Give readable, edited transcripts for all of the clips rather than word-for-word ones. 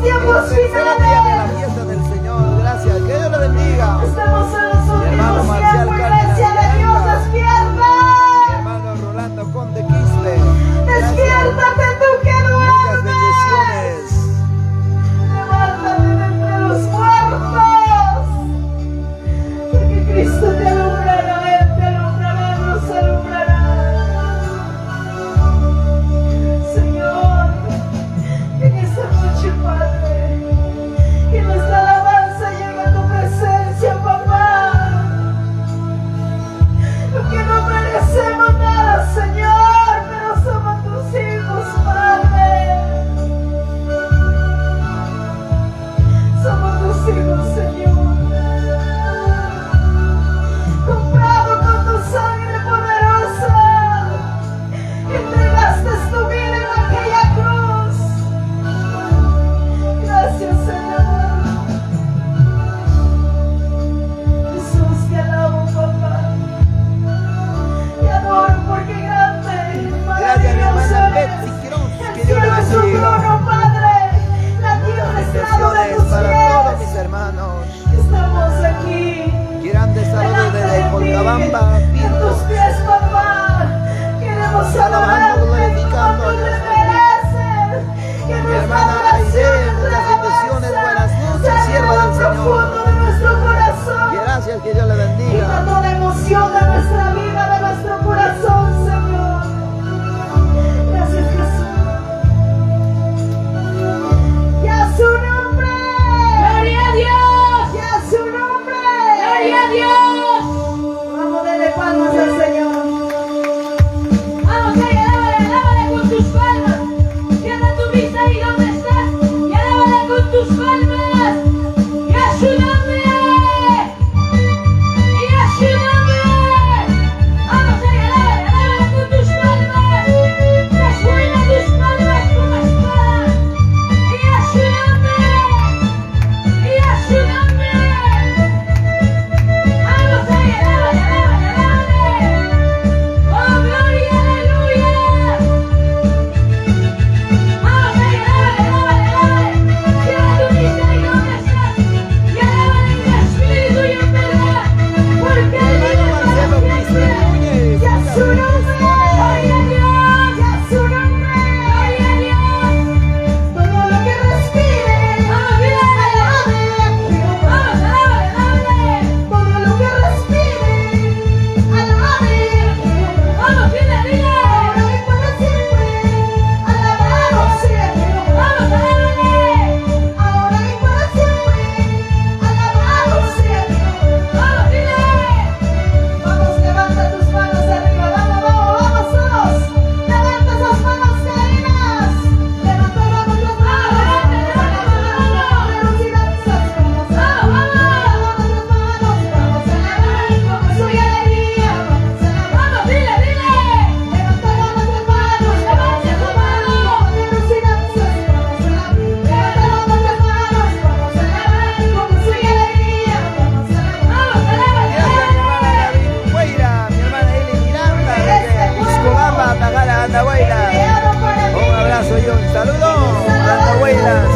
tiempos tercer día de la finales. fiesta del Señor. Gracias. Que Dios le bendiga. Estamos en los hermano últimos Marcial tiempos, Cárdenas iglesia de Dios, Villaranga. despierta. Mi hermano Rolando Conde Quispe. Gracias. Despiértate tú que Muchas duermes. bendiciones. Levántate de entre los muertos. Porque Cristo te alumbrará, Él te alumbrará, nos alumbrará. Señor, en esta noche, Padre, que nuestra alabanza llegue a tu presencia, papá. Porque no merecemos nada, Señor, pero somos tus hijos, Padre. Somos tus hijos, Señor. Comprado con tu sangre poderosa. Entregaste tu vida en aquella cruz. Gracias, Señor. Jesús, te alabo, papá. Te adoro porque grande, Gracias, mi hermana maravilloso Betsy eres. Quiroz. El Que Dios le cielo es tu bendiga. trono, Padre. La tierra es estrado de Bendiciones tus para todos pies. mis hermanos. Estamos aquí. Grandes saludos Delante desde de Colcabamba, ti, en tus Pintos. pies, papá. Queremos Alabando, adorarte glorificando como a tú te Dios. mereces. Que Mi nuestra hermana adoración, Aide, nuestra muchas bendiciones, alabanza buenas noches, sea sierva lo del más Señor. profundo de nuestro corazón. Gracias, que Dios le Quita bendiga. toda emoción de nuestra vida, de nuestro corazón, Señor. Gracias, Jesús. Y a su nombre. ¡Gloria a Dios! Y a su nombre. ¡Gloria a Dios! Vamos, denle palmas al Señor. Vamos ahí, alábale, alábale con tus palmas. Cierra tu vista ahí donde estás y alábale con tus palmas. Y a su nombre. Y a su nombre. Vamos ahí, alábale, alábale con tus palmas. Resuena tus palmas como espada. Y a su nombre. Y a su nombre. Vamos ahí, alábale, alábale, alábale. ¡Oh, gloria, aleluya! Vamos ahí, alábale, alábale, alábale. Cierra tu vista ahí donde estás y alábale en espíritu y en verdad, porque Él vive Hermano Marcelo para Quispe siempre. Núñez. Y a Muchas su nombre. ¡Gloria a Dios! Y a su nombre. ¡Gloria a Dios! Todo lo que respire. ¡Vamos, dile! Alabe a Jehová. ¡Vamos, alábale, alábale! Todo lo que respire. Alabe a Jehová. ¡Vamos, dile, dile! Ahora y para siempre. Alabado sea Jehová. ¡Vamos, alábale! Ahora y para siempre. Alabado sea Jehová. ¡Vamos, dile! Vamos, levanta tus manos arriba. Vamos, vamos, vamos todos. Levanta esas manos caídas. Levanta, vamos, las manos. Vamos a alabar como soy alegría. Vamos a alabar. ¡Vamos, dile, dile! Levanta, vamos, las manos. Levanta tu mano. Velocidad, vamos a alabar. Levanta, vamos, las manos. Vamos a alabar como soy alegría. Vamos a alabar. ¡Vamos, alábale! Gracias, mi hermana David Hueira, mi hermana Eli Miranda, desde Iscobamba, Tagala, Andahuayla. Creado para ti. Un abrazo y un saludo a Andahuaylas.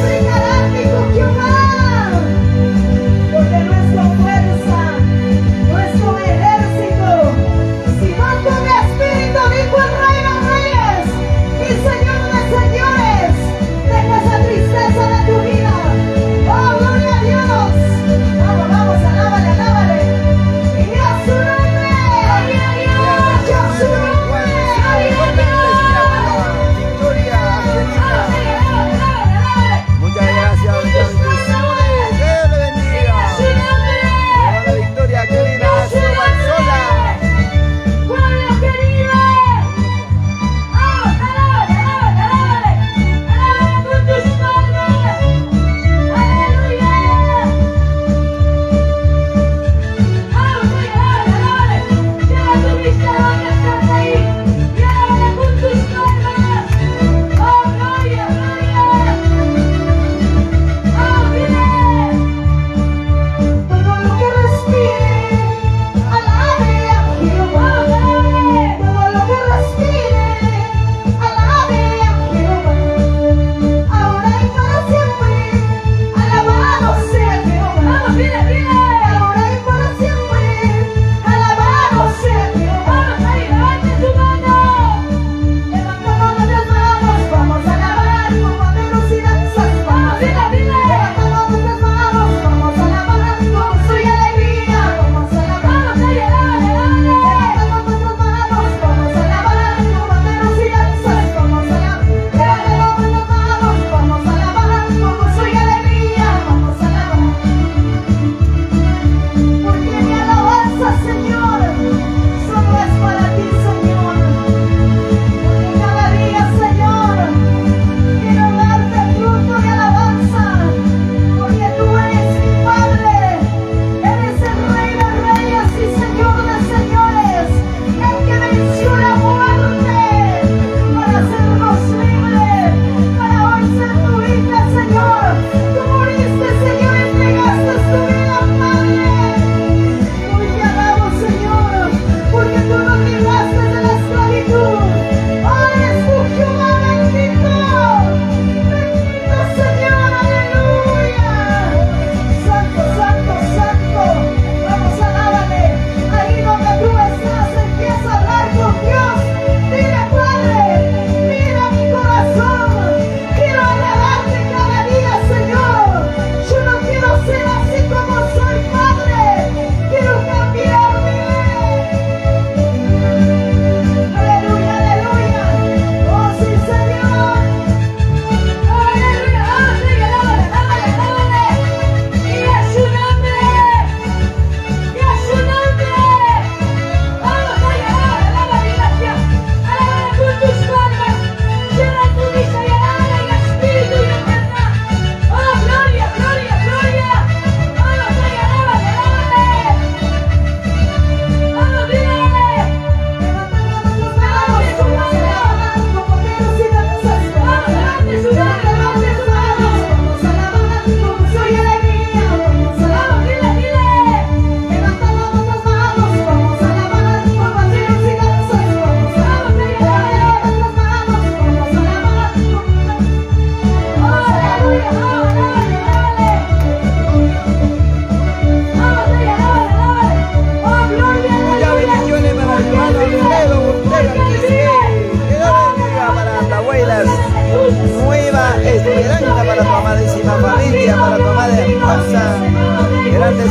Porque nuestra fuerza, nuestro ejército, si no con mi espíritu, dijo el Rey de Reyes y Señor de Señores, deja esa tristeza de tu vida. Oh, gloria a Dios. Vamos, vamos, alábale, alábale. Y a su nombre. Y a su nombre. Victoria, Angelina.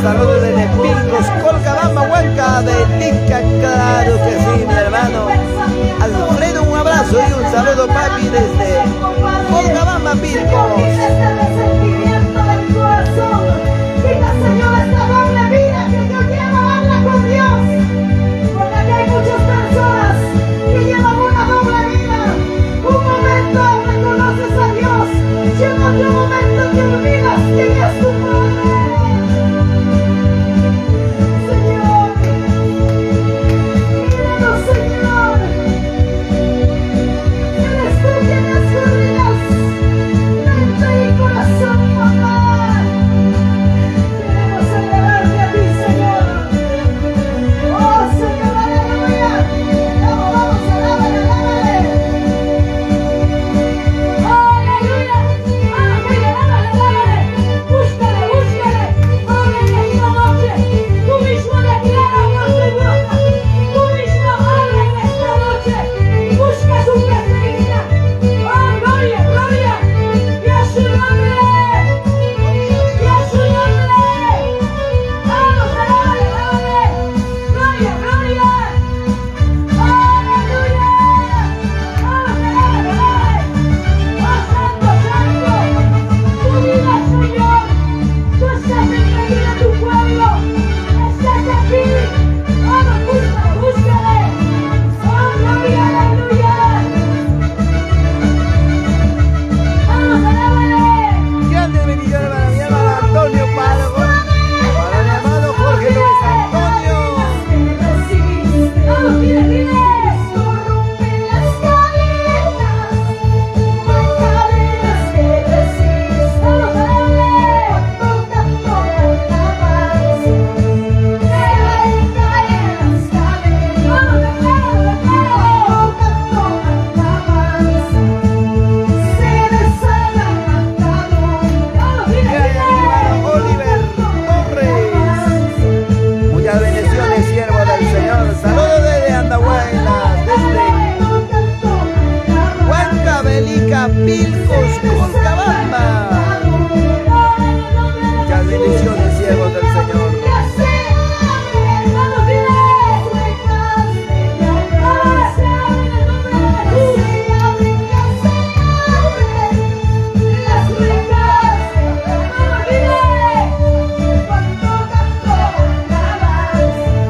saludos desde Pilcos, Colcabamba, Huanca, Betica, claro que sí, mi hermano. Alfredo, un abrazo y un saludo, papi, desde Colcabamba, Pilcos. Este resentimiento del corazón. Diga, Señor, esta doble vida que yo llevo, habla con Dios. Porque aquí hay muchas personas que llevan una doble vida. Un momento reconoces a Dios y en otro momento te olvidas quién es tu Padre. Señor, míranos, Señor. Eres tú quien escudriñas mente y corazón, papá. Queremos adorarte a ti, Señor. Oh, Señor, aleluya. Vamos, alábale, alábale. ¡Aleluya! ¡Aleluya! ¡Alábale! ¡Búscale, búscale! ¡Abre en esta noche! ¡Tú mismo declara por tu boca! ¡Tú mismo habla en esta noche! ¡Busca su presencia! ¡Oh, gloria, gloria! ¡Y a su nombre! ¡Y a su nombre! ¡Vamos, alábale, alábale! ¡Gloria, gloria! ¡Aleluya! ¡Vamos, alábale, alábale! ¡Oh, santo, santo! ¡Tú vives, Señor! ¡Tú estás en medio de tu pueblo! ¡Estás aquí! ¡Vamos, búscale, búscale! ¡Oh, gloria, aleluya! ¡Vamos, alábale! Grande bendición, hermano, mi hermano Antonio Pargo. Para mi hermano Jorge Luis Antonio. ¡Vamos, pide, pide! Rompe las cadenas que resisten. ¡Vamos, alábale! Cuando canto alabanzas, se caen las cadenas. ¡Vamos, declaro, declaro! Cuando canto alabanzas, se desatan ataduras. ¡Vamos, pide, Gracias, mi hermano pide! Oliver Torres. Muchas bendiciones, siervo del Señor. Saludos desde Andahuaylas, desde Huanca, Belica, Pilcos, Colcabamba. Muchas bendiciones, siervos del Señor. ¡Vamos, pide!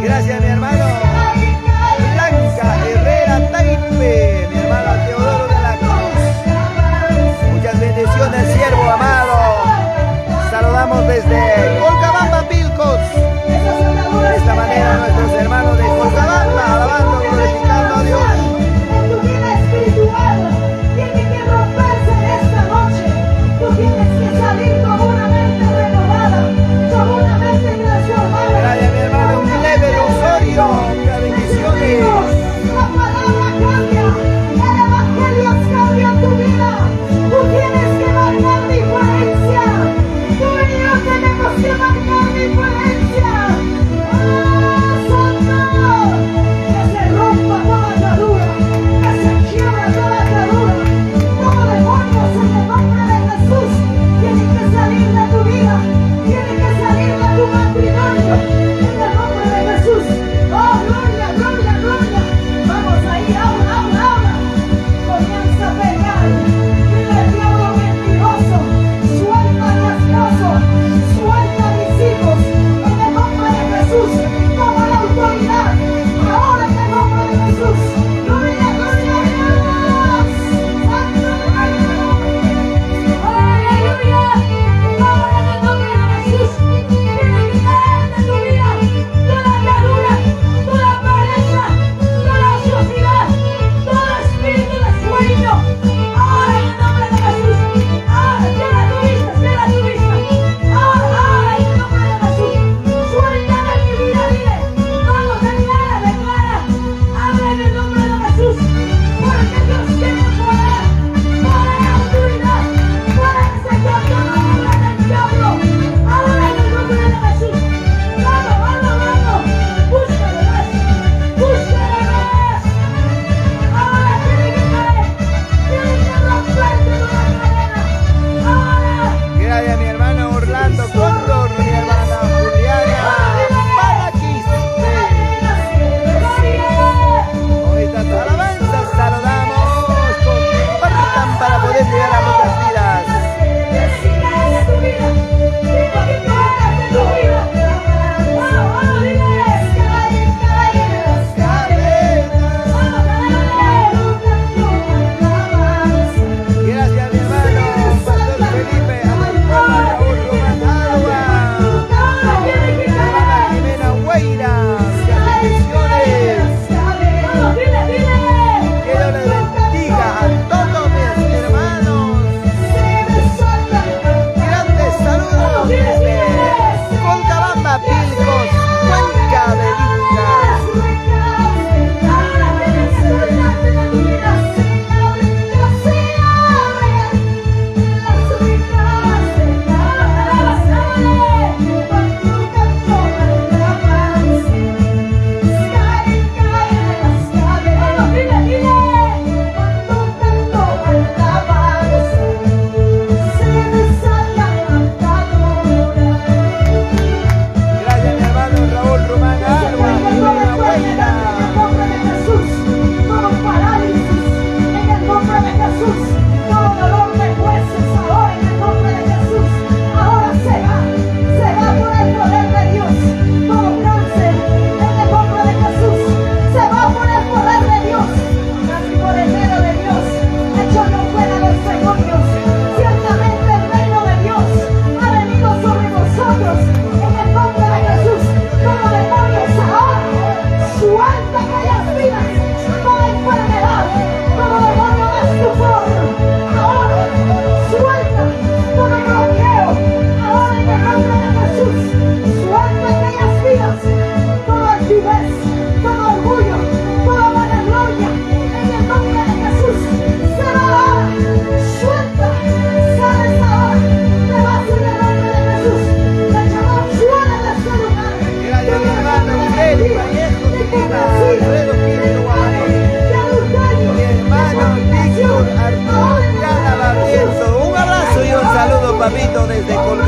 Gracias, mi hermano Blanca Herrera Taipe, mi hermano Teodoro de la Cruz. Muchas bendiciones.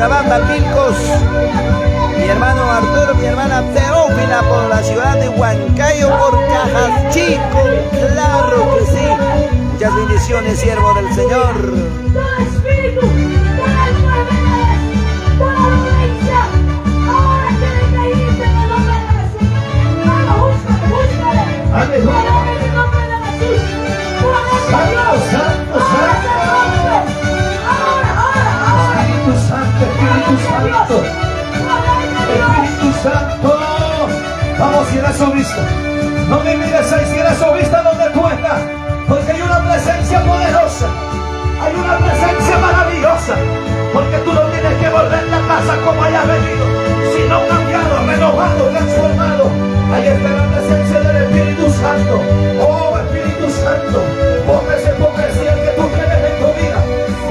Colcabamba, Pilcos. Mi hermano Arturo, mi hermana Teófila por la ciudad de Huancayo, por Cajas Chico, claro que sí. Muchas bendiciones, siervo del Señor. Todo espíritu, toda enfermedad, toda dolencia, ahora tiene que irse en el nombre de Jesús. Vamos, búscale. Aleluya. En el nombre de Jesús. Santo, santo, santo. Ahora. Espíritu Santo, Espíritu Santo. Espíritu Santo. Vamos, cierra su vista. No me mires ahí, cierra su vista donde tú estás. Porque hay una presencia poderosa. Hay una presencia maravillosa. Porque tú no tienes que volver a casa como hayas venido, sino cambiado, renovado, transformado. Ahí está la presencia del Espíritu Santo. Oh, Espíritu Santo, bota esa hipocresía que tú tienes en tu vida.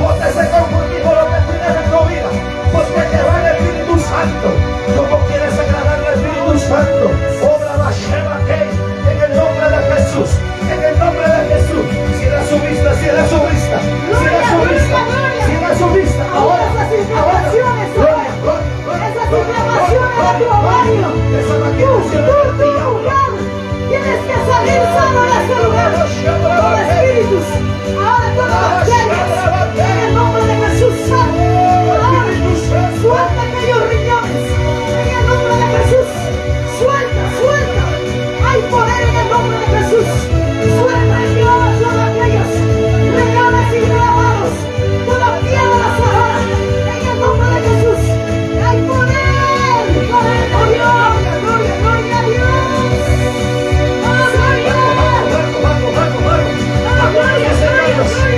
Bota ese conformismo lo que tienes en tu vida. Porque te va el Espíritu Santo. ¿Cómo quieres agradar al Espíritu Santo? Obra la Shema Kei, en el nombre de Jesús. En el nombre de Jesús. Cierra su vista, cierra su vista. Cierra su vista. Cierra su vista. Ahora, Esas inflamaciones, gloria, gloria, gloria, esas gloria, inflamaciones de tu ovario. esa Tú, maquinación tú, del tú, diablo. lugar. Tienes que salir sano de este lugar. Todo espíritus, ahora todas las bacterias, en el nombre de Jesús Santo. Ahora, suelta aquellos riñones, en el nombre de Jesús. Suelta, suelta. Hay poder en el nombre de Jesús. Suelta y lleva todos aquellos riñones inflamados, toda piedra ahora, en el nombre de Jesús. Hay poder, poder de Dios. Gloria, gloria a Dios. Vamos, vamos, vamos, vamos. Gloria, gloria, gloria.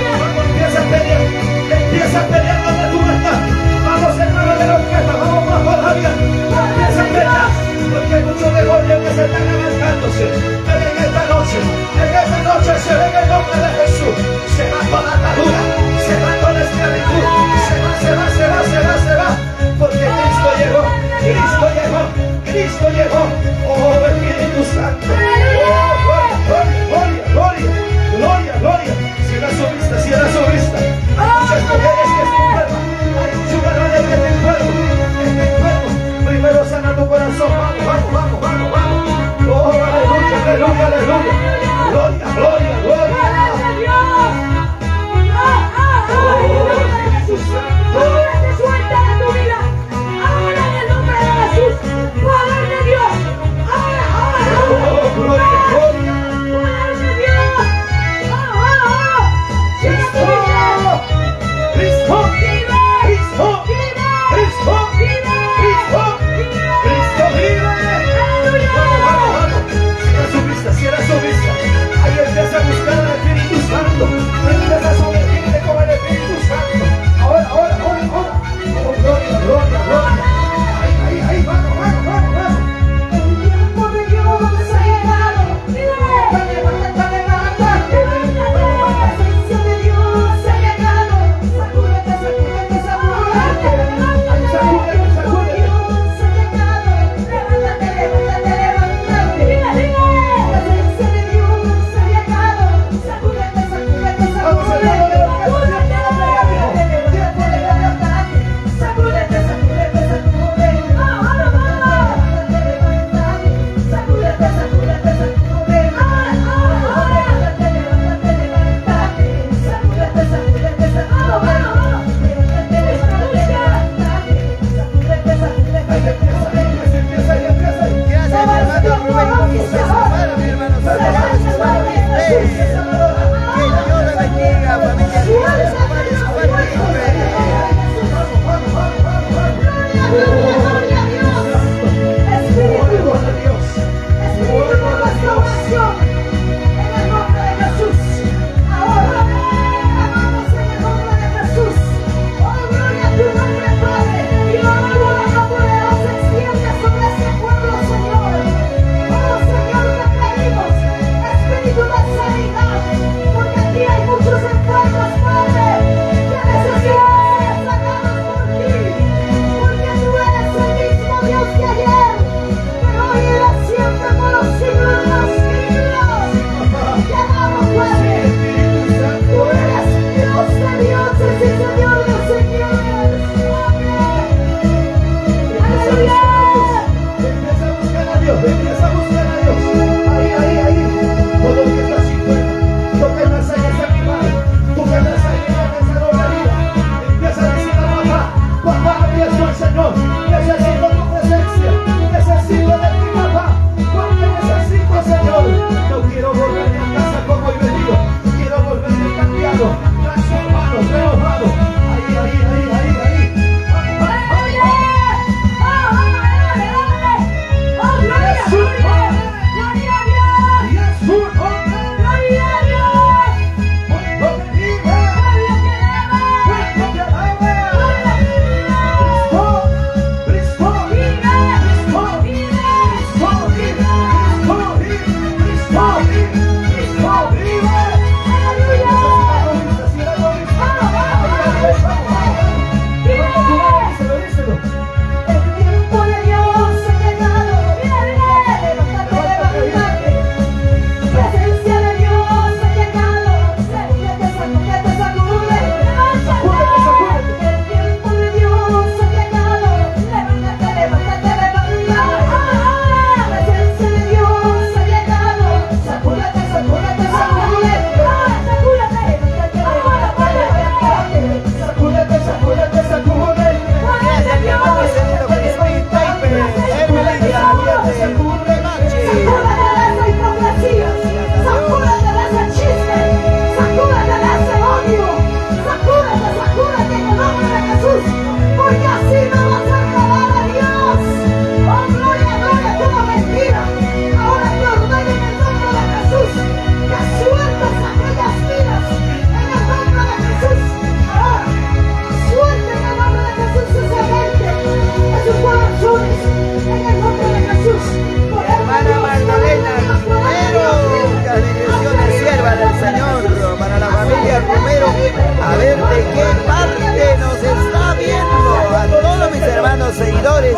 ver de qué parte nos está viendo. A todos mis hermanos seguidores,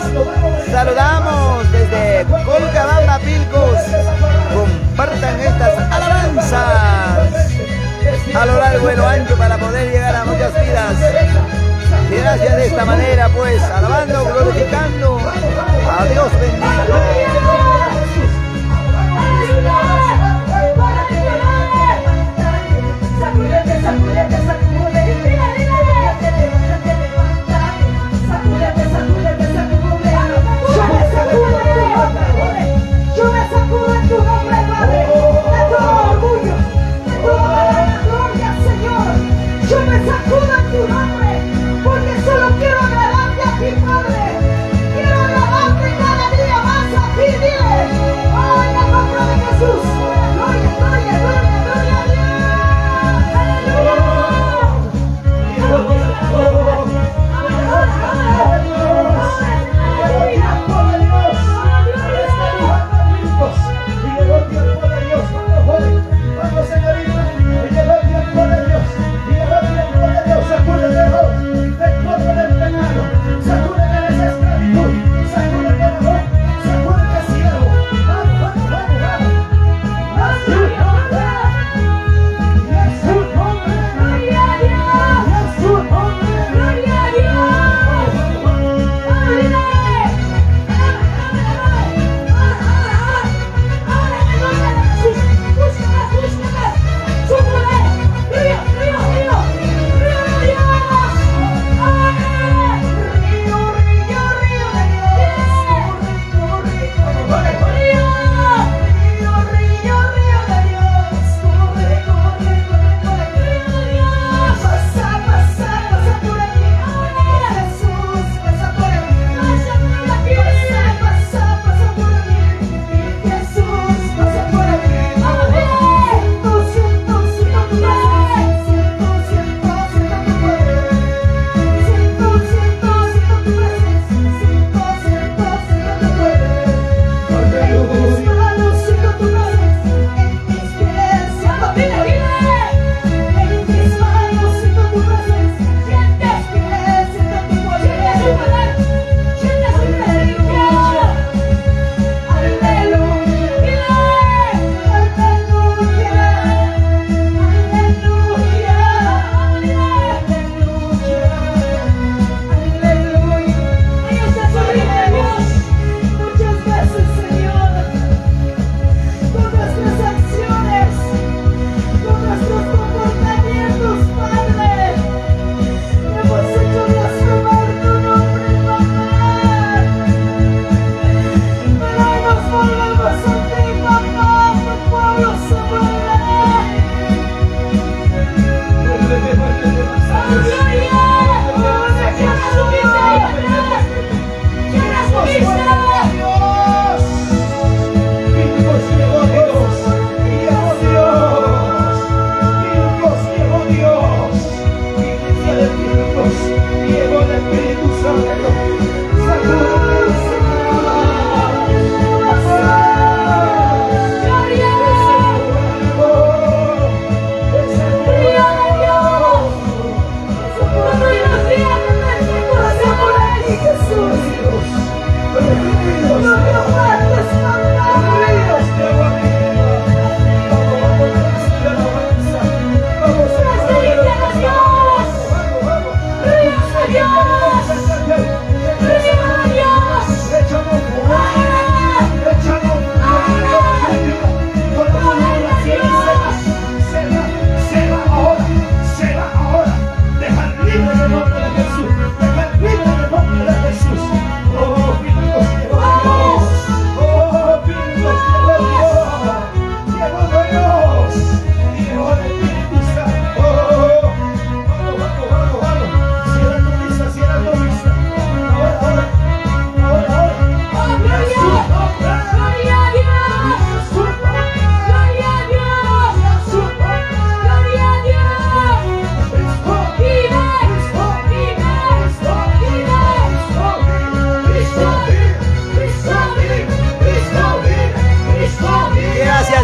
saludamos desde Colcabamba, Pilcos. Compartan estas alabanzas a lo largo y lo ancho para poder llegar a muchas vidas. Y gracias de esta manera, pues, alabando, glorificando a Dios bendito. Yo me sacudo en tu nombre, Padre, de todo orgullo, de toda gloria, Señor. Yo me sacudo en tu nombre, porque solo quiero agradarte a ti, Padre. Quiero agradarte cada día más a ti, dile. Oh, en el nombre de Jesús. Gloria, gloria, gloria, gloria a Dios.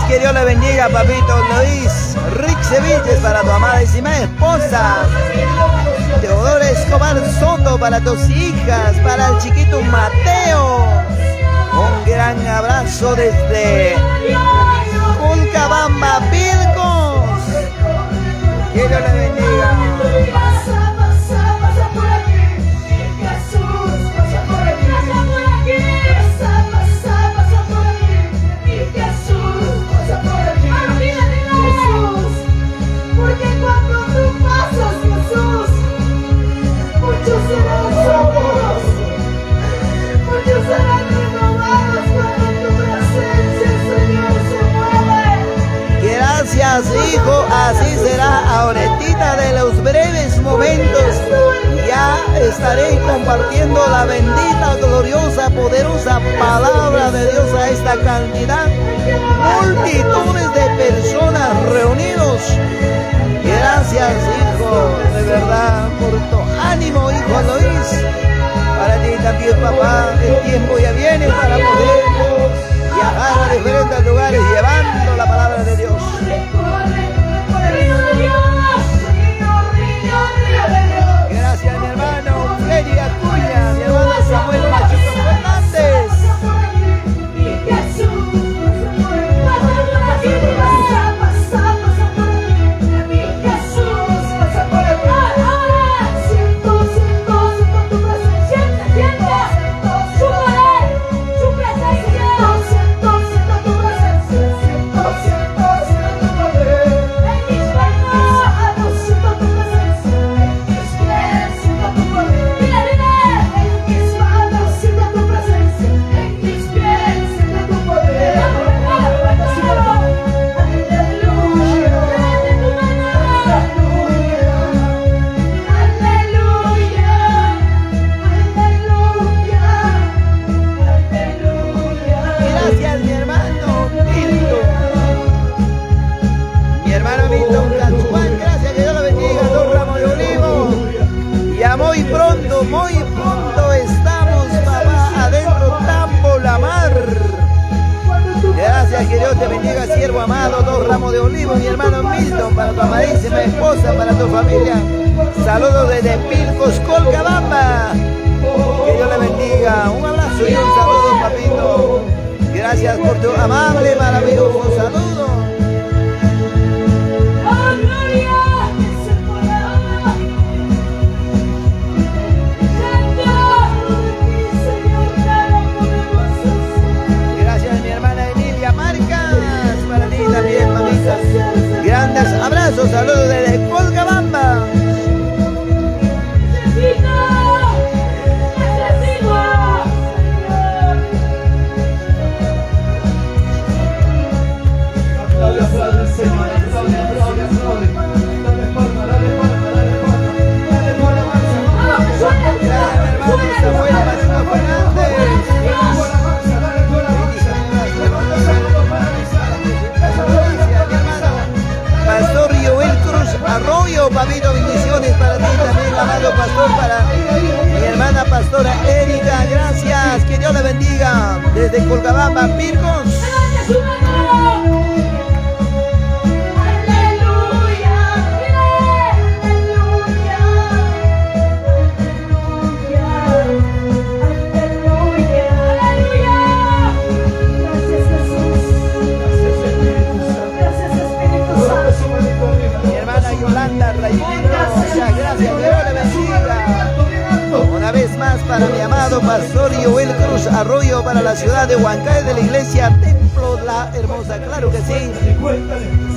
Que Dios le bendiga, papito Luis. Rick Ceviches para tu amada y esposa. saludo para tus hijas, para el chiquito Mateo. Un gran abrazo desde Culcabamba, Pilcos. Que Dios le bendiga. Pasa, pasa, pasa por aquí. Mi Jesús, pasa por aquí. Pasa, pasa, pasa por aquí. Mi Jesús, pasa por aquí. Jesús, porque cuando tú pasas, Jesús, muchos serán salvos, muchos serán renovados cuando tu presencia, Señor, se mueve. Gracias, hijo, así será ahorita de los breves momentos. Ya estaré compartiendo la bendita, gloriosa, poderosa palabra de Dios a esta cantidad. Multitudes de personas reunidos. Gracias, hijo, de verdad, por tu ánimo, hijo Luis. Para ti también, papá, el tiempo ya viene para poder viajar a diferentes lugares llevando la palabra de Dios. Gracias, mi hermano Freddy Acuña, mi hermano Samuel Machuco Fernández. Muy pronto estamos, papá, adentro Tambo la Mar. Gracias, que Dios te bendiga, siervo amado. 2 ramos de olivo, mi hermano Milton, para tu amadísima esposa, para tu familia. Saludos desde Pilcos, Colcabamba. Que Dios le bendiga. Un abrazo y un saludo, papito. Gracias por tu amable, maravilloso saludo. También, mamita. Grandes abrazos, saludos desde Colcabamba. Arroyo, papito, bendiciones para ti también, amado pastor, para mi hermana pastora Erika, gracias, que Dios le bendiga, desde Colcabamba, Pilcos. Una vez más para mi amado pastor Joel Cruz Arroyo, para la ciudad de Huancay, de la iglesia Templo La Hermosa, claro que sí.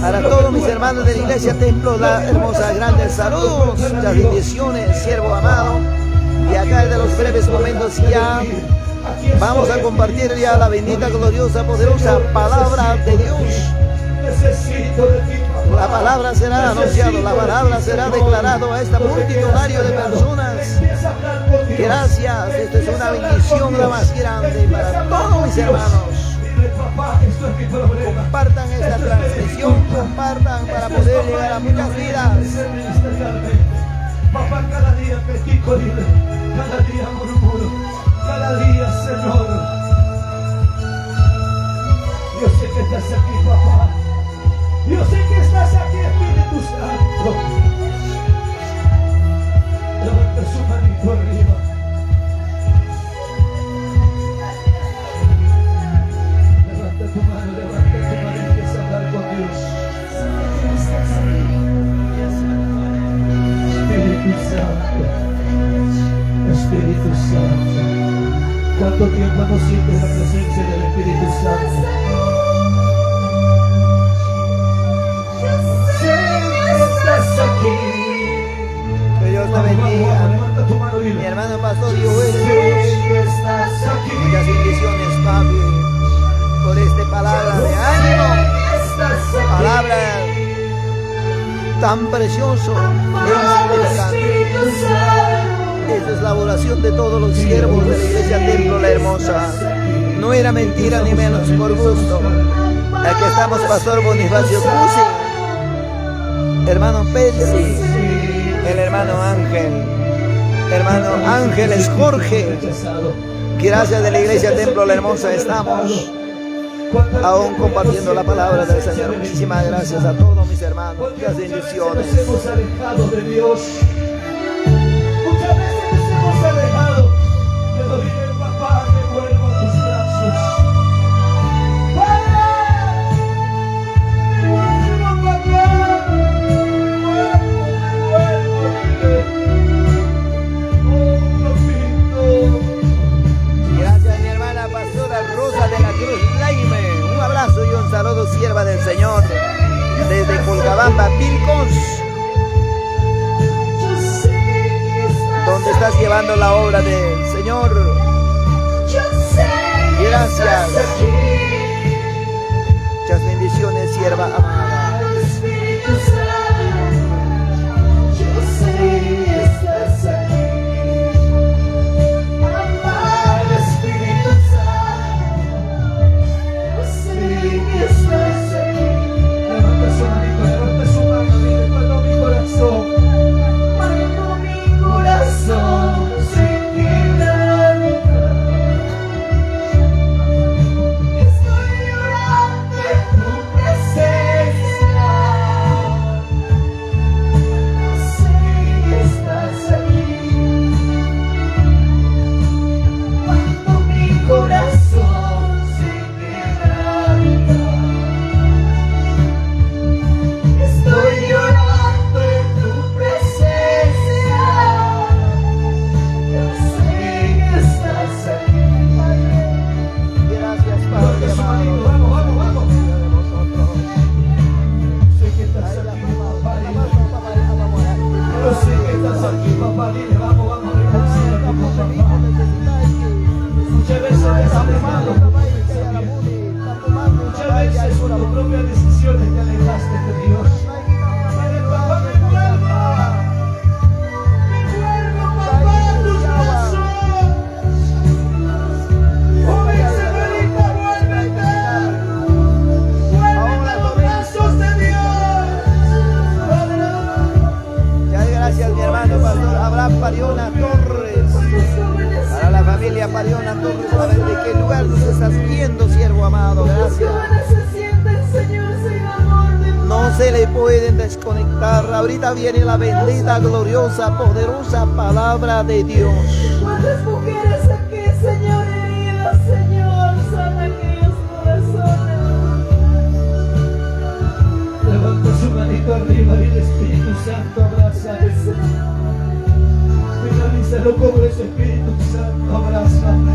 Para todos mis hermanos de la iglesia Templo La Hermosa, grandes saludos, muchas bendiciones, siervo amado. Y acá de los breves momentos ya vamos a compartir ya la bendita, gloriosa, poderosa palabra de Dios. La palabra será anunciada, la palabra será declarado a esta multitudario de personas. Gracias, esta es una bendición la más grande para todos mis hermanos. Compartan esta transmisión, compartan para poder llegar a muchas vidas. Papá, cada día critico libre, cada día murmuro, cada día, Señor. Yo sé que estás aquí, papá. Yo sé que estás aquí, Espíritu Santo. Levanta su manito arriba. Santo. Espíritu Santo. ¿Cuánto tiempo no sientes la presencia del Espíritu Santo? Sé que estás aquí. Que Dios te Vamos, bendiga. levanta tu mano y Mi dile. hermano pastor Sé Joel, que estás aquí. muchas bendiciones, papi, por esta palabra de ánimo, palabra tan precioso e insignificante. Esta es la oración de todos los siervos de la iglesia Templo La Hermosa. No era mentira ni menos por gusto. Aquí estamos, pastor Bonifacio Cusi, hermano Pérez, el hermano Ángel, hermano Ángeles Jorge. Gracias de la iglesia Templo La Hermosa estamos aún compartiendo la palabra del Señor. Muchísimas gracias a todos mis hermanos. Muchas bendiciones. Nos hemos alejado de Dios. Muchas veces nos hemos alejado. Pero dile, papá, que vuelvo a tus brazos. ¡Padre! ¡Vuelvo, papá! ¡Vuelvo, Gracias mi hermana pastora Rosa de la Cruz Laime. Un abrazo y un saludo, sierva del Señor, desde Colcabamba, Pilcos, donde estás llevando la obra del Señor. Gracias. Muchas bendiciones, sierva amada. Levanta su mano, dile, cuando mi corazón se quebranta. Estoy llorando en tu presencia. Sé que estás aquí. Cuando mi corazón se quebranta. Estoy llorando en tu presencia. Yo sé que estás aquí. Gracias, Padre amado. Vamos, vamos, vamos. De vosotros. Sé que estás aquí, papá. Yo sé que estás aquí, papá. Dile, vamos, vamos. Muchas veces te has alejado. Muchas veces por tus propias decisiones te alejaste de Dios. Dile, papá, me vuelvo. Me vuelvo, papá, a tus brazos. Joven señorita, vuélvete. Vuélvete a los brazos de Dios. Muchas gracias, mi hermano pastor Abraham Pariona Torres. Para la familia Pariona Torres, a ver de qué lugar nos estás viendo, siervo amado. Gracias. No se le pueden desconectar. Ahorita viene la bendita, gloriosa, poderosa palabra de Dios. ¿Cuántas mujeres aquí, Señor, heridas, Señor, sana aquellos corazones? Levanta su manito arriba y el Espíritu Santo abrázame. Finalízalo con ese Espíritu Santo, abrázame.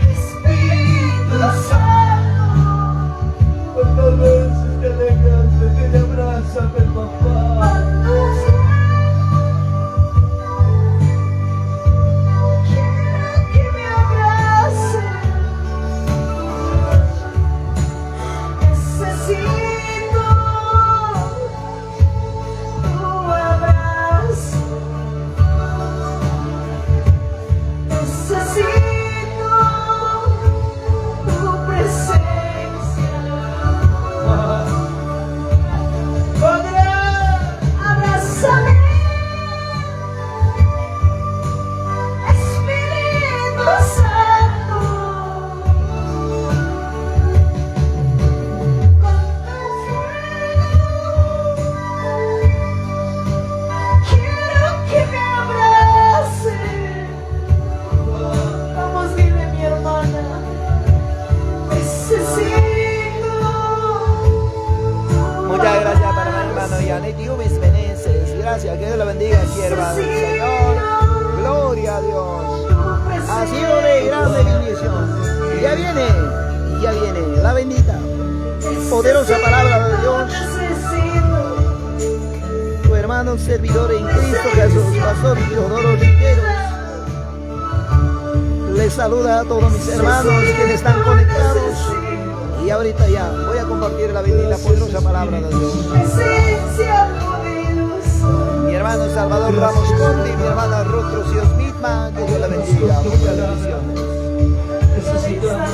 Espíritu Santo, Cuando veces te alejaste, te abrázame, papá. quiero que me abrace. Que Dios la bendiga, sierva del Señor. Gloria a Dios. Ha sido de grande bendición. Y ya viene la bendita, poderosa palabra de Dios. Tu hermano servidor en Cristo Jesús, Pastor Teodoro Riqueros. Les saluda a todos mis hermanos quienes están conectados. Y ahorita ya voy a compartir la bendita, poderosa palabra de Dios. Mi hermano Salvador Ramos Conde y mi hermana Ruth Rocíos Mitma, que Dios la bendiga. Muchas bendiciones.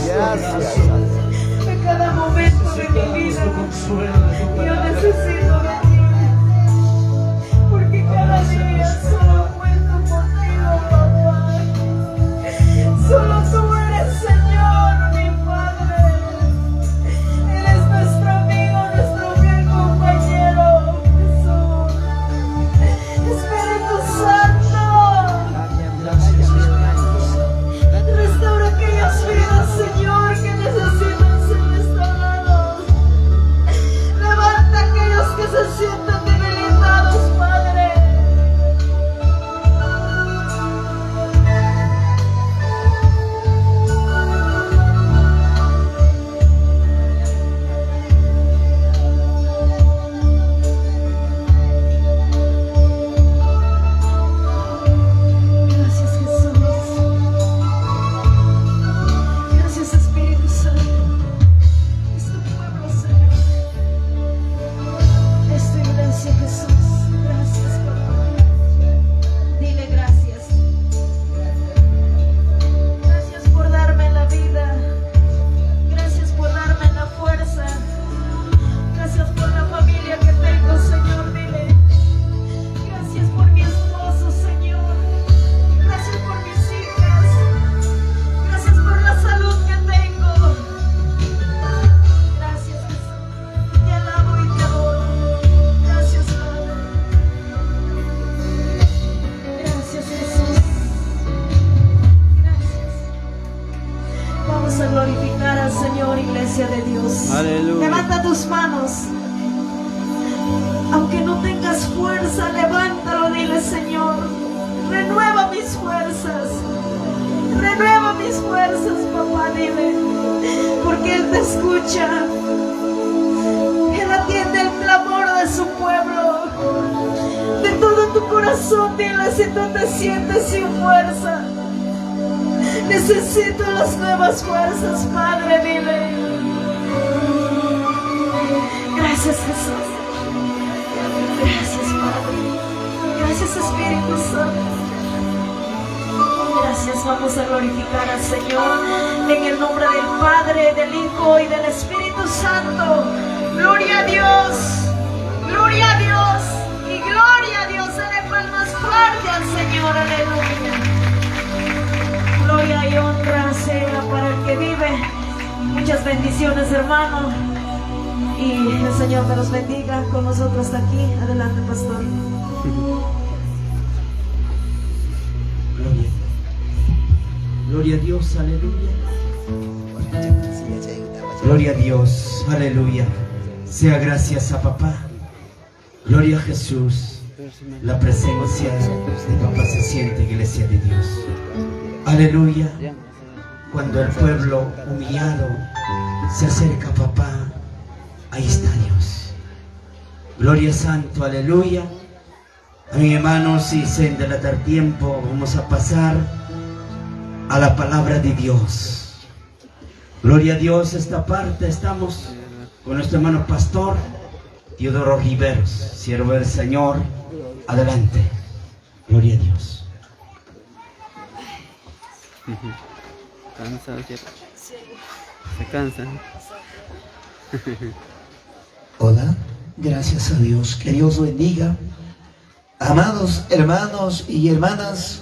Gracias. En cada momento de mi vida, yo necesito de ti, porque cada día solo cuento contigo, papá. Solo tú eres Señor, mi Padre. Eres nuestro amigo, nuestro fiel compañero, Jesús. Espíritu Santo, restaura aquellas vidas, Señor, que necesitan ser restaurados. Levanta a aquellos que se sienten debilitados, Padre. Gracias, Jesús. Gracias, Espíritu Santo. Es tu pueblo, Señor. Es tu iglesia, Jesús. Gracias, papá. Dile gracias. Gracias por darme la vida. Gracias por darme la fuerza. Gracias por la familia que tengo, Señor. Dile. Gracias por mi esposo, Señor. Gracias por mis hijas. Gracias por la salud que tengo. Gracias, Jesús. Te alabo y te adoro. Gracias, Padre. Gracias, Jesús. Gracias. Vamos a glorificar al Señor, iglesia de Dios. Aleluya. Levanta tus manos. Aunque no tengas fuerza, levántalo, dile, Señor, renueva mis fuerzas. Renueva mis fuerzas, papá, dile. Porque Él te escucha. Él atiende el clamor de su pueblo. De todo tu corazón, dile, si tú te sientes sin fuerza. Necesito las nuevas fuerzas, Padre, dile. Gracias, Jesús. Gracias, Padre. Gracias, Espíritu Santo. Gracias, vamos a glorificar al Señor en el nombre del Padre, del Hijo y del Espíritu Santo. Gloria a Dios, gloria a Dios y gloria a Dios. Dale palmas fuerte al Señor, aleluya. Gloria y honra sea para el que vive. Muchas bendiciones, hermano. Y el Señor me los bendiga con nosotros hasta aquí. Adelante, pastor. Gloria. Gloria a Dios, aleluya. Gloria a Dios, aleluya. Sea gracias a papá. Gloria a Jesús. La presencia de papá se siente, iglesia de Dios. Aleluya. Cuando el pueblo humillado se acerca a papá, ahí está Dios. Gloria Santo, aleluya. Amén, hermanos, y sin delatar tiempo, vamos a pasar a la palabra de Dios. Gloria a Dios, esta parte estamos con nuestro hermano pastor Teodoro Riveros, siervo del Señor. Adelante. Gloria a Dios. Cansa, ¿cierto? Se cansa. Hola, gracias a Dios. Que Dios bendiga. Amados hermanos y hermanas,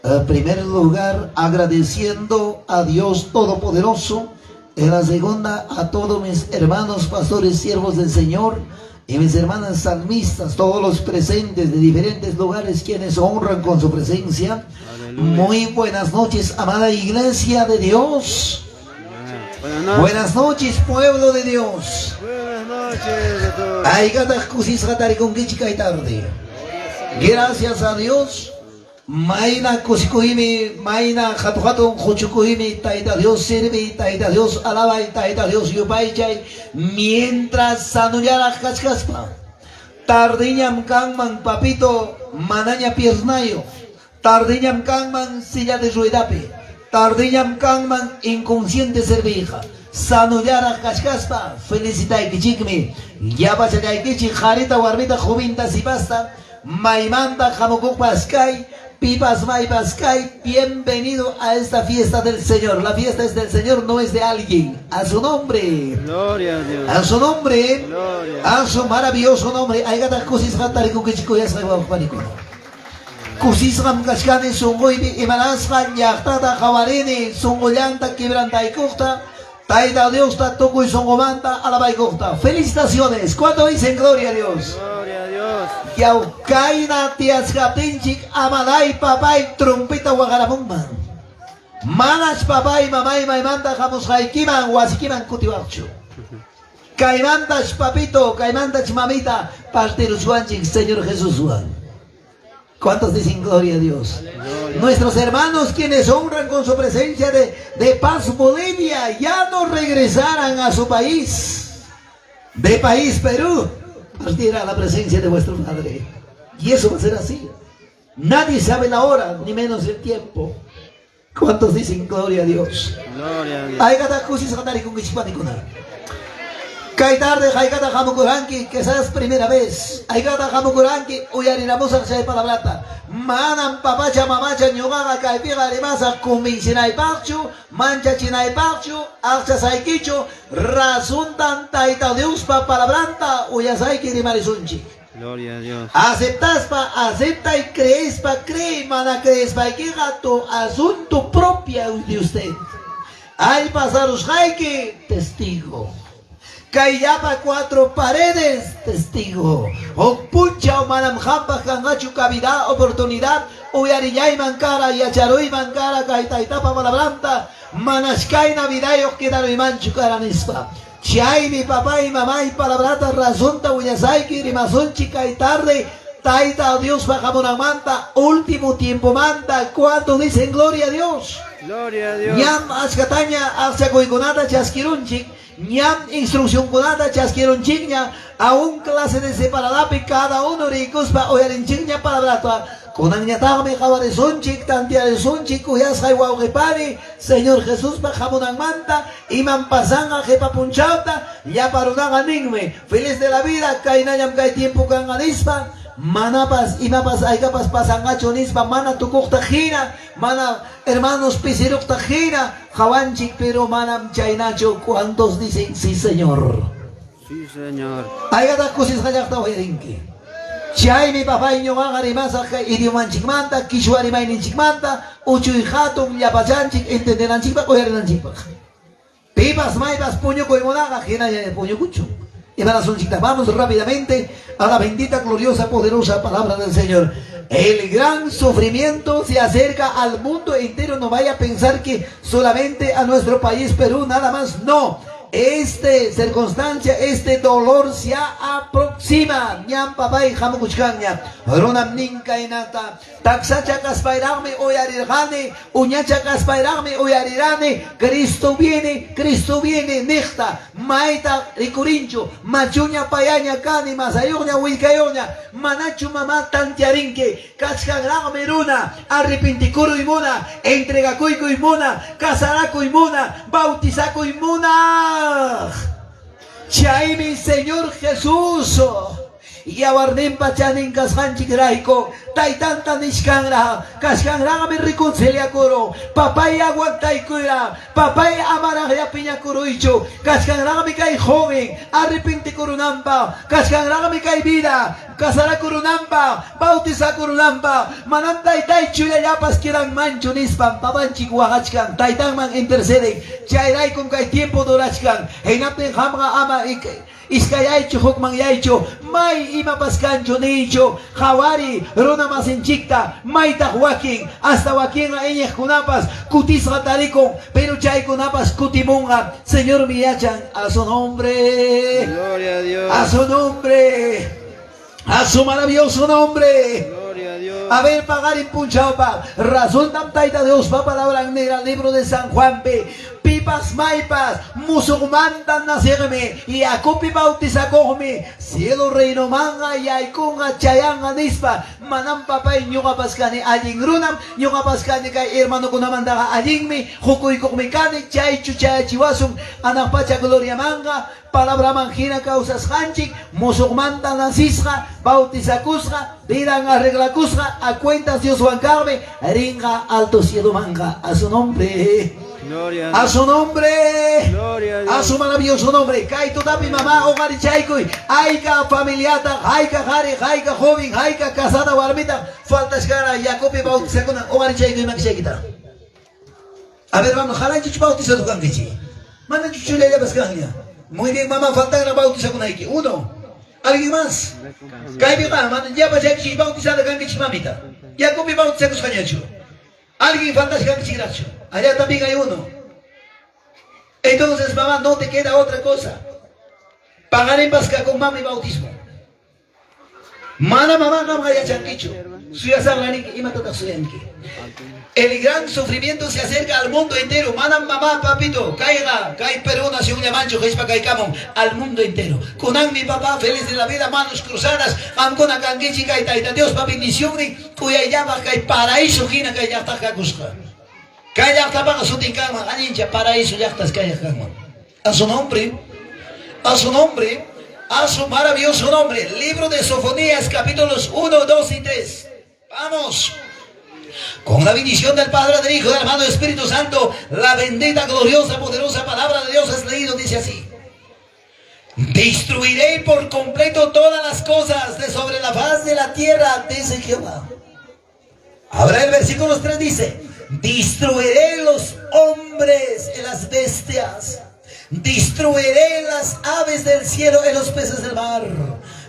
en primer lugar agradeciendo a Dios Todopoderoso. En la segunda, a todos mis hermanos pastores, siervos del Señor, y mis hermanas salmistas, todos los presentes de diferentes lugares quienes honran con su presencia. Aleluya. Muy buenas noches, amada iglesia de Dios. Buenas noches. Buenas noches, pueblo de Dios. Buenas noches a todos. Ay, gatas kusis gatari con gichika y tarde. Gracias a Dios. Maina kusikuhimi, maina jatu juchukuhimi, taita Dios sirve, taita Dios alaba, taita Dios yupaychay, mientras sanuyara kachkaspa. Tardiñam kangman papito, manaña piernayo. Tardiñam kangman silla de ruedape. Tardiñam kangman inconsciente servija. Sanuyara kachkaspa, felicitay kichikmi. Yapachayay kichi, jarita warbita jovinta si basta. Maimanda jamukuk paskay. Pipas May Pascay, bienvenido a esta fiesta del Señor. La fiesta es del Señor, no es de alguien. A su nombre. Gloria a Dios. A su nombre. Gloria. A su maravilloso nombre. Hay gatas kusis hatariku kichiko yasay wa paniko. Kusis ham kashkane sungoybi imanasqa yaqtata jawarini sungollanta quebrantaykukta. Taita Dios ta toco y songomanta alabaykukta. Felicitaciones. ¿Cuánto dicen gloria a Dios? Gloria a Dios. Yaukaina tiaskatinchik amalay papay trumpita wagaramungman. Manas papay mamay maymanta jamushaykiman wasikiman kutiwakchu. Kaimantas papito, kaimantas mamita, partiruswanchik Señor Jesús Juan. ¿Cuántos dicen gloria a Dios? Gloria. Nuestros hermanos quienes honran con su presencia de Paz Bolivia ya no regresarán a su país. De país Perú. Partirá la presencia de vuestro Padre. Y eso va a ser así. Nadie sabe la hora, ni menos el tiempo. ¿Cuántos dicen gloria a Dios? Gloria a Dios. Ay, gata kusis hatari kung ispanikuna. Kay tarde, ay gata hamukuranki, quizás primera vez. Ay gata hamukuranki, uyarinamos a say palabrata. Manam papacha mamacha nyugaga kay piga rimasa kuminsinay parchu, mancha chinay parchu, alcha saikicho, rasuntan taita Dios pa palabranta, uyasay kirimarisunchi. Gloria a Dios. Aceptas pa, acepta y crees pa, cree, mana crees pa, que gato, asunto propio de usted. Hay pasaros jaike, testigo. Kayapa cuatro paredes, testigo. O puncha o manam jampa jangachu cavidad, oportunidad. Uyarillay mankara, yacharoy mankara, kaitaitapa malabranta. Manashkay navidayo quedaron manchu caranispa. Chay mi papá y mamá y palabrata razonta uyasayki rimasonchi kay tarde. Taita Dios bajamonamanta, último tiempo manta. ¿Cuánto dicen gloria a Dios? Gloria a Dios. Ñam askataña alzacoiconata chasquirunchik. Ñam instrucción conata chasquirunchikña. A un clase de separadapi cada uno ricuspa oyarinchikña palabrata. Conanñatagme jabaresonchik, tantiaresonchik, uyasay wauqipari. Señor Jesús bajamonamanta. Iman pasanga jepa punchauta. Ya parunaga ningme. Feliz de la vida. Kainayam kay tiempo kanganispa. Manapas, imapas, aygapas, pasangacho nispa, mana tukukta jina, mana hermanos pisirukta jina, jawanchik, pero manam chainacho, ¿cuántos dicen sí, Señor? Sí, Señor. Aygata kusis hayakta wairinki. Chay mi papá y ñogan arimasa, idiomanchik manta, kishuarimay ninchik manta, uchuy hatun, yapachanchik, entenderanchik pa, koyarinanchik pa. Pipas, maipas, puño koimonaga, jina ya puño kucho. Y para vamos rápidamente a la bendita, gloriosa, poderosa palabra del Señor. El gran sufrimiento se acerca al mundo entero. No vaya a pensar que solamente a nuestro país, Perú, nada más. No. Esta circunstancia, este dolor se aproxima. Ñam papay jamukuchkanya. Ronam ninka inata. Taxacha kaspairame oyarirgane. Uñacha kaspairame oyarirane. Cristo viene, nechta. Maita ricurincho. Machuña payaña cani. Masayoña wilcayoña. Manachu mamá tantiarinque. Kachkagrame runa. Arrepinticuro imuna. Entregacuico imuna. Casaraco imuna. Bautizaco imuna. Chay mi Señor Jesús. Yawarnim pachanin kashanchik raiko. Taitanta nishkanra. Kashkanra mi reconcilia kuro. Papay aguantay kura. Papay amaragya piña kuruicho. Kashkanra mi kay joven. Arrepente kurunamba. Kashkanra mi kay vida. Casara kurunamba. Bautiza kurunamba. Manantay tay chuya yapas kiran mancho nispan. Papanchik wahachkan. Taitan man interceden. Chayray con kay tiempo dorachkan. Heinapten hamga ama iskayaycho hukman yaycho. May imapaskancho nicho. Jawari runa masinchikta. Mayta Joaquín. Hasta Joaquín a eñez kunapas. Kutis ratariko. Pero chay kunapas kutimunga. Señor Villachan. A su nombre. Gloria a Dios. A su nombre. A su maravilloso nombre. Gloria A ver, pagar y punchao pa. Razón tam taita Dios va palabra en el libro de San Juan pe. Pipas maipas, musulmán tan nacerme, y acupi bautiza cogme, cielo reino manga y aikunga chayanga nispa, manam papa y ñoga pascani, allin runam, ñoga pascani kay hermano kunamandaga allin jukuy kogmikani, chay chuchay chiwasum, anapacha gloria manga, palabra mangina causas hanchik, musulmán tan nasisga, bautiza cusga, dirán arregla cusga, a cuentas Dios Juan Carme, ringa alto cielo manga, a su nombre. Gloria A su nombre, Gloria a Dios. a su maravilloso nombre. Kaito mi mamá, hogar y chaikoy, aika familiata, aika jari, aika joven, aika casada, barbita, falta escara, Jacobi bautiza con hogar y chaikoy, maquishaquita. A ver, vamos, jala chuchu bautiza tu canquichi. Manda chuchu le llevas canglia. Muy bien, mamá, falta la bautiza con aiki. Uno, alguien más. Kaibika, manda ya para chaikoy bautiza de canquichi mamita. Jacobi bautiza con cañacho. Alguien falta canquichi gracho. Allá también hay uno. Entonces, mamá, no te queda otra cosa. Pagar en Pascua con mamá y bautismo. Mana mamá, mamá, ya chanquicho. Suya saglanik y matata suyanki. El gran sufrimiento se acerca al mundo entero. Mana mamá, papito, caiga, cae Perú, nación de Mancho, Jespa Caicamón, al mundo entero. Conan mi papá, feliz de la vida, manos cruzadas, Ancona Canquichi, Caitaita, Dios, papi, misión, cuya llama, cae paraíso, Gina, Caia, Cusca. Kaya tabaga sutikama, anincha paraíso yachtas kaya kama. A su nombre, a su nombre, a su maravilloso nombre. Libro de Sofonías, capítulos 1, 2 y 3. Vamos. Con la bendición del Padre, del Hijo, del Hermano Espíritu Santo, la bendita, gloriosa, poderosa palabra de Dios es leído, dice así. Destruiré por completo todas las cosas de sobre la faz de la tierra, dice Jehová. Ahora el versículo 3 dice. Destruiré los hombres y las bestias, destruiré las aves del cielo y los peces del mar,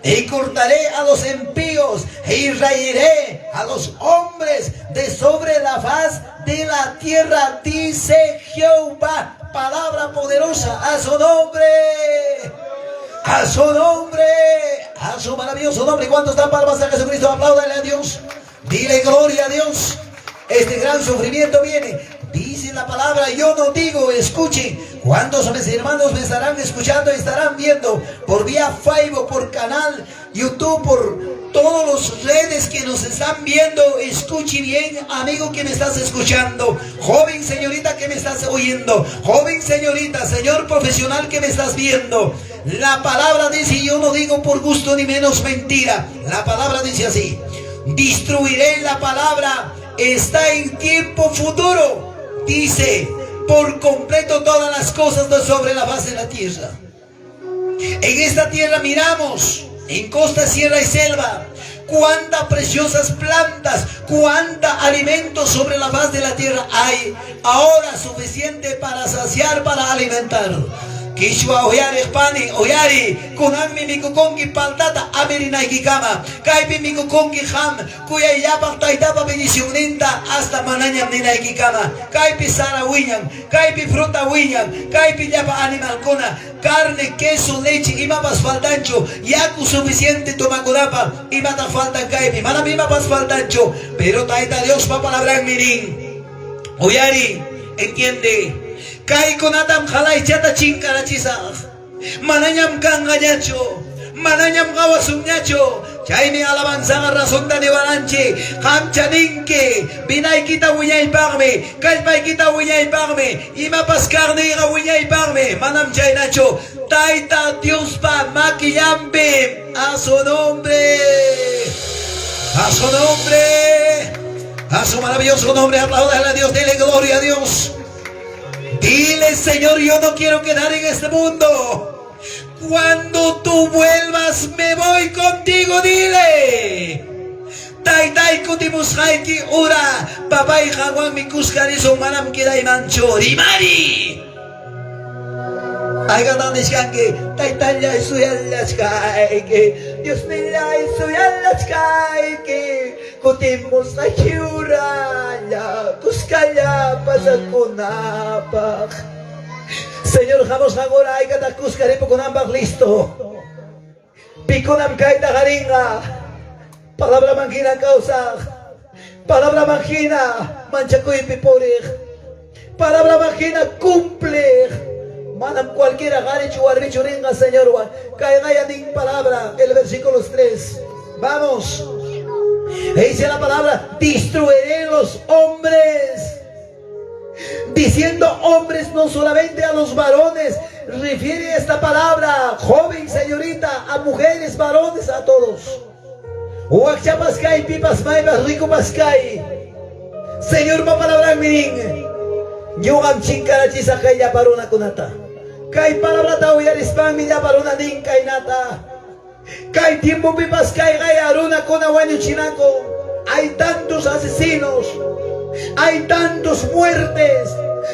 y cortaré a los impíos, y raeré a los hombres de sobre la faz de la tierra, dice Jehová. Palabra poderosa, a su nombre, a su nombre, a su maravilloso nombre. ¿Cuántos dan palmas a Jesucristo? Apláudale a Dios, dile gloria a Dios. Este gran sufrimiento viene, dice la palabra, yo no digo, escuchen. ¿Cuántos mis hermanos me estarán escuchando y estarán viendo por vía Facebook, por canal YouTube, por todas las redes que nos están viendo? Escuche bien, amigo que me estás escuchando, joven señorita que me estás oyendo, joven señorita, señor profesional que me estás viendo. La palabra dice, yo no digo por gusto ni menos mentira. La palabra dice así, destruiré, la palabra está en tiempo futuro, dice, por completo todas las cosas de sobre la faz de la tierra. En esta tierra miramos, en costa, sierra y selva, cuántas preciosas plantas, cuánta alimento sobre la faz de la tierra hay, ahora suficiente para saciar, para alimentar. Kishwa oyari pani oyari kunami mikukongi paltata amerinaiki kama kaipi mikukongi ham kuya yapang taitapa bendicioninta hasta mananyam ninaiki kama kaipi sara winyan kaipi fruta winyan kaipi yapa animal kuna carne, queso, leche y mapas faltancho yaku suficiente tomakurapa y mata faltan kaipi manami mapas faltancho pero taita Dios pa palabra mirin oyari entiende. Kai konatam halay chata chingkara chisaj. Mananyam kangañacho. Mananyam gawasumñacho. Chaymi alabanza razón de balanche. Hamchaninke. Binay kita wiñay parme. Kalpay kita wiñay parme. Ima pascarne ira wiñay parme. Manam chaynacho. Taita Dios pa maquillambe. A su nombre. A su nombre. A su maravilloso nombre. Aplaudale a Dios. Dele gloria a Dios. Dile, Señor, yo no quiero quedar en este mundo. Cuando tú vuelvas, me voy contigo, dile. Tai kutimus haiki ura. Papá y jaguán mi kuskari son manam kira y mancho. Rimari. Ay, ganan descanque. Tai ya soy al las caike. Dios me la soy al las caike. Kutimus haiki ura. Kuskaya pasa con apak. Señor, jamos agora hay que cuscarepo con ambas listo. Piconam caita garinga. Palabra manguina causa. Palabra magina, manchacoy piporij. Palabra magina, cumple. Manam cualquiera, gare chuarbi churinga, Señor. Caiga din palabra, el versículo 3. Vamos. Y dice la palabra, destruiré los hombres. Diciendo hombres, no solamente a los varones. Refiere esta palabra, joven, señorita, a mujeres, varones, a todos. Uakcha pascay, pipas maibas, rico pascay. Señor, pa palabra miring. Yo am chinkarachi sakay ya paruna kunata. Kay palabra tao yarispan mi ya paruna din kay nata. Kay tiempo pipas kay aruna kuna wanyo chinako. Hay tantos asesinos. Hay tantos muertes.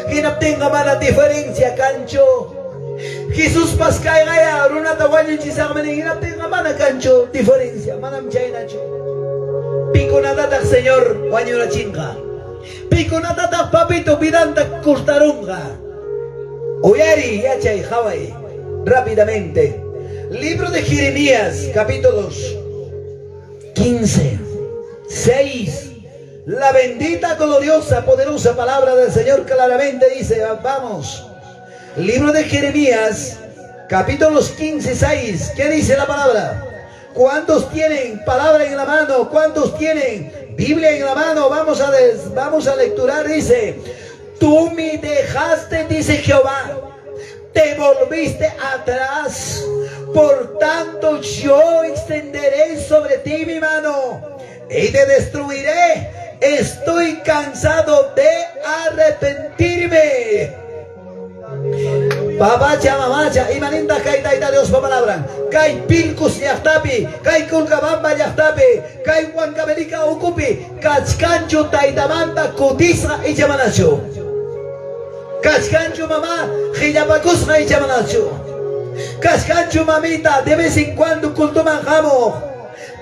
Hinaptinga man la diferencia, cancho. Jesús pascay gaya aruna tawanyo chisakmaning hinaptinga man a cancho. Diferencia, manam chay nacho. Pico natatak, Señor, wanyo na chinga. Pico natatak, papito, vidanta kurtarunga. Oyari, yachay, Hawaii. Rápidamente. Libro de Jeremías, capítulos 15, 6. La bendita, gloriosa, poderosa palabra del Señor claramente dice, vamos. Libro de Jeremías, capítulos 15, 6. ¿Qué dice la palabra? ¿Cuántos tienen palabra en la mano? ¿Cuántos tienen Biblia en la mano? Vamos a lecturar. Dice, tú me dejaste, dice Jehová, te volviste atrás. Por tanto yo extenderé sobre ti mi mano y te destruiré. Estoy cansado de arrepentirme. Babacha, mamacha, imaninda kai taita Dios pa palabra. Kai pilkus yahtapi, kai kulkabamba yahtapi, kai huancabelica ocupi, kachkancho taitamanta kutisa y chamanacho. Kachkancho mamá, hiyapakusna y chamanacho. Kachkancho mamita, de vez en cuando kultuman jamo.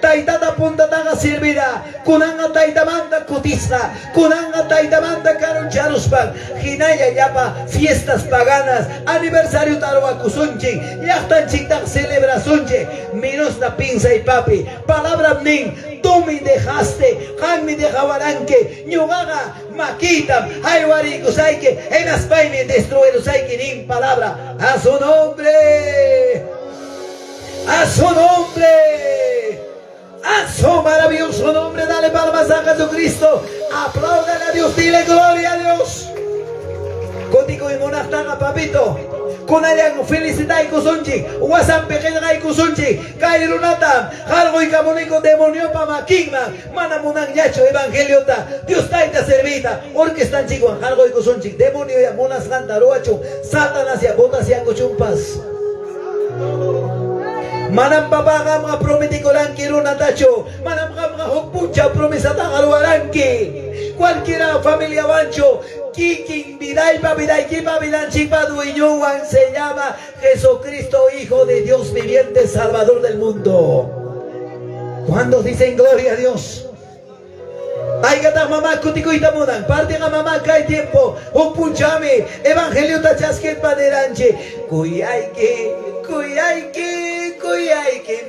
Taitata punta taga sirvira, kunanga taitamanta kutista, kunanga taitamanta karuncharuspan, hinaya yapa, fiestas paganas, aniversario taroa kusunchi, yachtan chiktak celebrasunche, minusta pinza y papi, palabra nin, tú me dejaste, han me dejabaranque, ñugaga, maquitam, ayuari kusaike, en aspay me destruir usaike nin palabra, a su nombre, a su nombre. A su maravilloso nombre, dale palmas a Jesucristo. Apláudale a Dios, dile gloria a Dios. Contigo en una taga, papito. Con aliago, felicidad y kusunchi. Wasan pequeña y kusunchi. Kairunata, algo y camonico demonio pa maquigna. Manamunan yacho, evangeliota. Dios taita servita. Orquestan chico, algo y kusunchi. Demonio ya monas gantaroacho. Satanás ya botas ya cochumpas. Manam babagam nga prometikolanki runatacho. Manam nga hukpucha promesata garuaranki. Cualquiera familia bancho. Kikin viday pa viday kipa vidan chipa dueñoan se llama Jesucristo, Hijo de Dios viviente, Salvador del mundo. ¿Cuántos dicen gloria a Dios? Ay gata mamá kutikuita mudan. Parte nga mamá cae tiempo. Hukpunchame. Evangelio tachasket paderanche. Kuyayke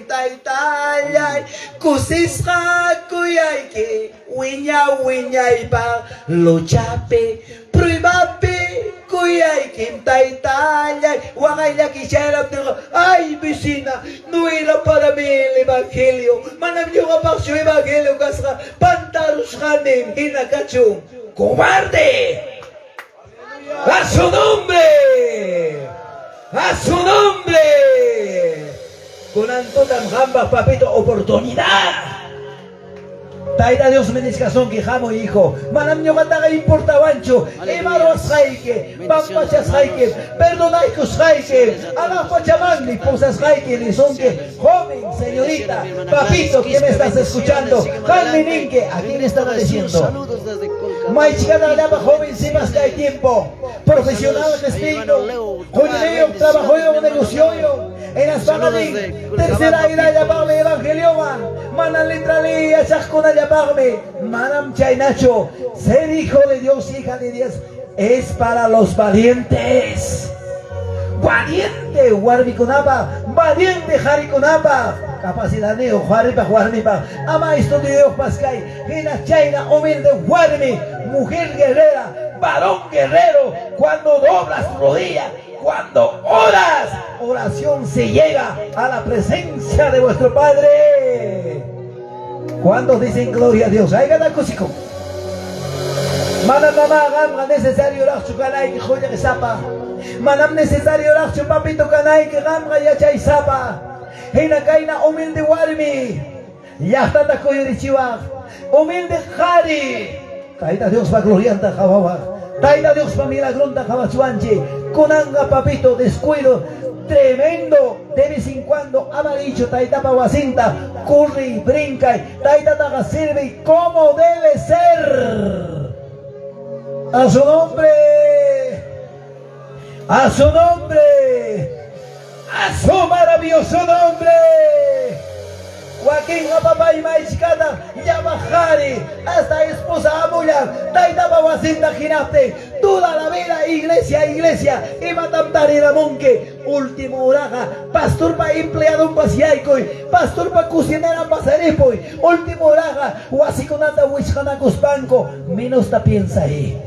taitayay kusisqa kuyayke wiñay pa luchape pruibape kuyayke taitayay wangayla quisiera. Ay vecina, no era para mí el evangelio. Manam yo apaxo evangelio kasqa pantarus hanen hinakachu. ¡Cobarde! ¡A su nombre! ¡A su nombre! Con Antotam Jamba, papito, oportunidad. Taita Dios me descasón que jamo hijo. Manam yo mataga importa bancho. Emaros jaike, pampachas jaike, perdonaicos jaike, alapachamagni, posas jaike, lisonque. Joven, señorita, papito, que me estás escuchando. Jalmininque, ¿a quién estaba diciendo? Saludos desde Colca. Maichigada llama joven, si más que hay tiempo. Profesional de espíritu. Joyeo, trabajo yo, negocio yo. En Aspagadín, tercera ira llamarme evangelioma. Manan litrali, achascona llamarme. Manam chainacho. Ser hijo de Dios, hija de Dios, es para los valientes. valiente warmikunapa, valiente harikunapa, capacidad de warmipa, ama estudio pascay, hina chaina humilde warmi, mujer guerrera, varón guerrero, cuando doblas rodillas, cuando oras, oración se llega a la presencia de vuestro Padre. Cuando dicen gloria a Dios, hay gana cosico. Manam mamá necesario orar su canal que joya que sapa. Manam necesario orar su papito canal que gamba ya chay sapa. Hina kaina humilde warmi. Ya está ta coyorichiwa. Humilde jari. Taita Dios va glorianta jabawa. Taita Dios va milagronta jabachuanche. Conanga papito descuido tremendo. De vez en cuando amarillo taita paguacinta. Corre y brinca. Taita taga sirve como debe ser. A su nombre, a su nombre, a su maravilloso nombre. Joaquín papá y maichicata, Yamahari, hasta esposa amuya, Taita Bawacinta Girate, toda la vida, iglesia, y matamtari la monque, último oraja, pastor pa empleado un pasiaicoy, pastor pa cocinera pasaripoy, último oraja, huasiconata huichanakus banco, menos ta piensa ahí.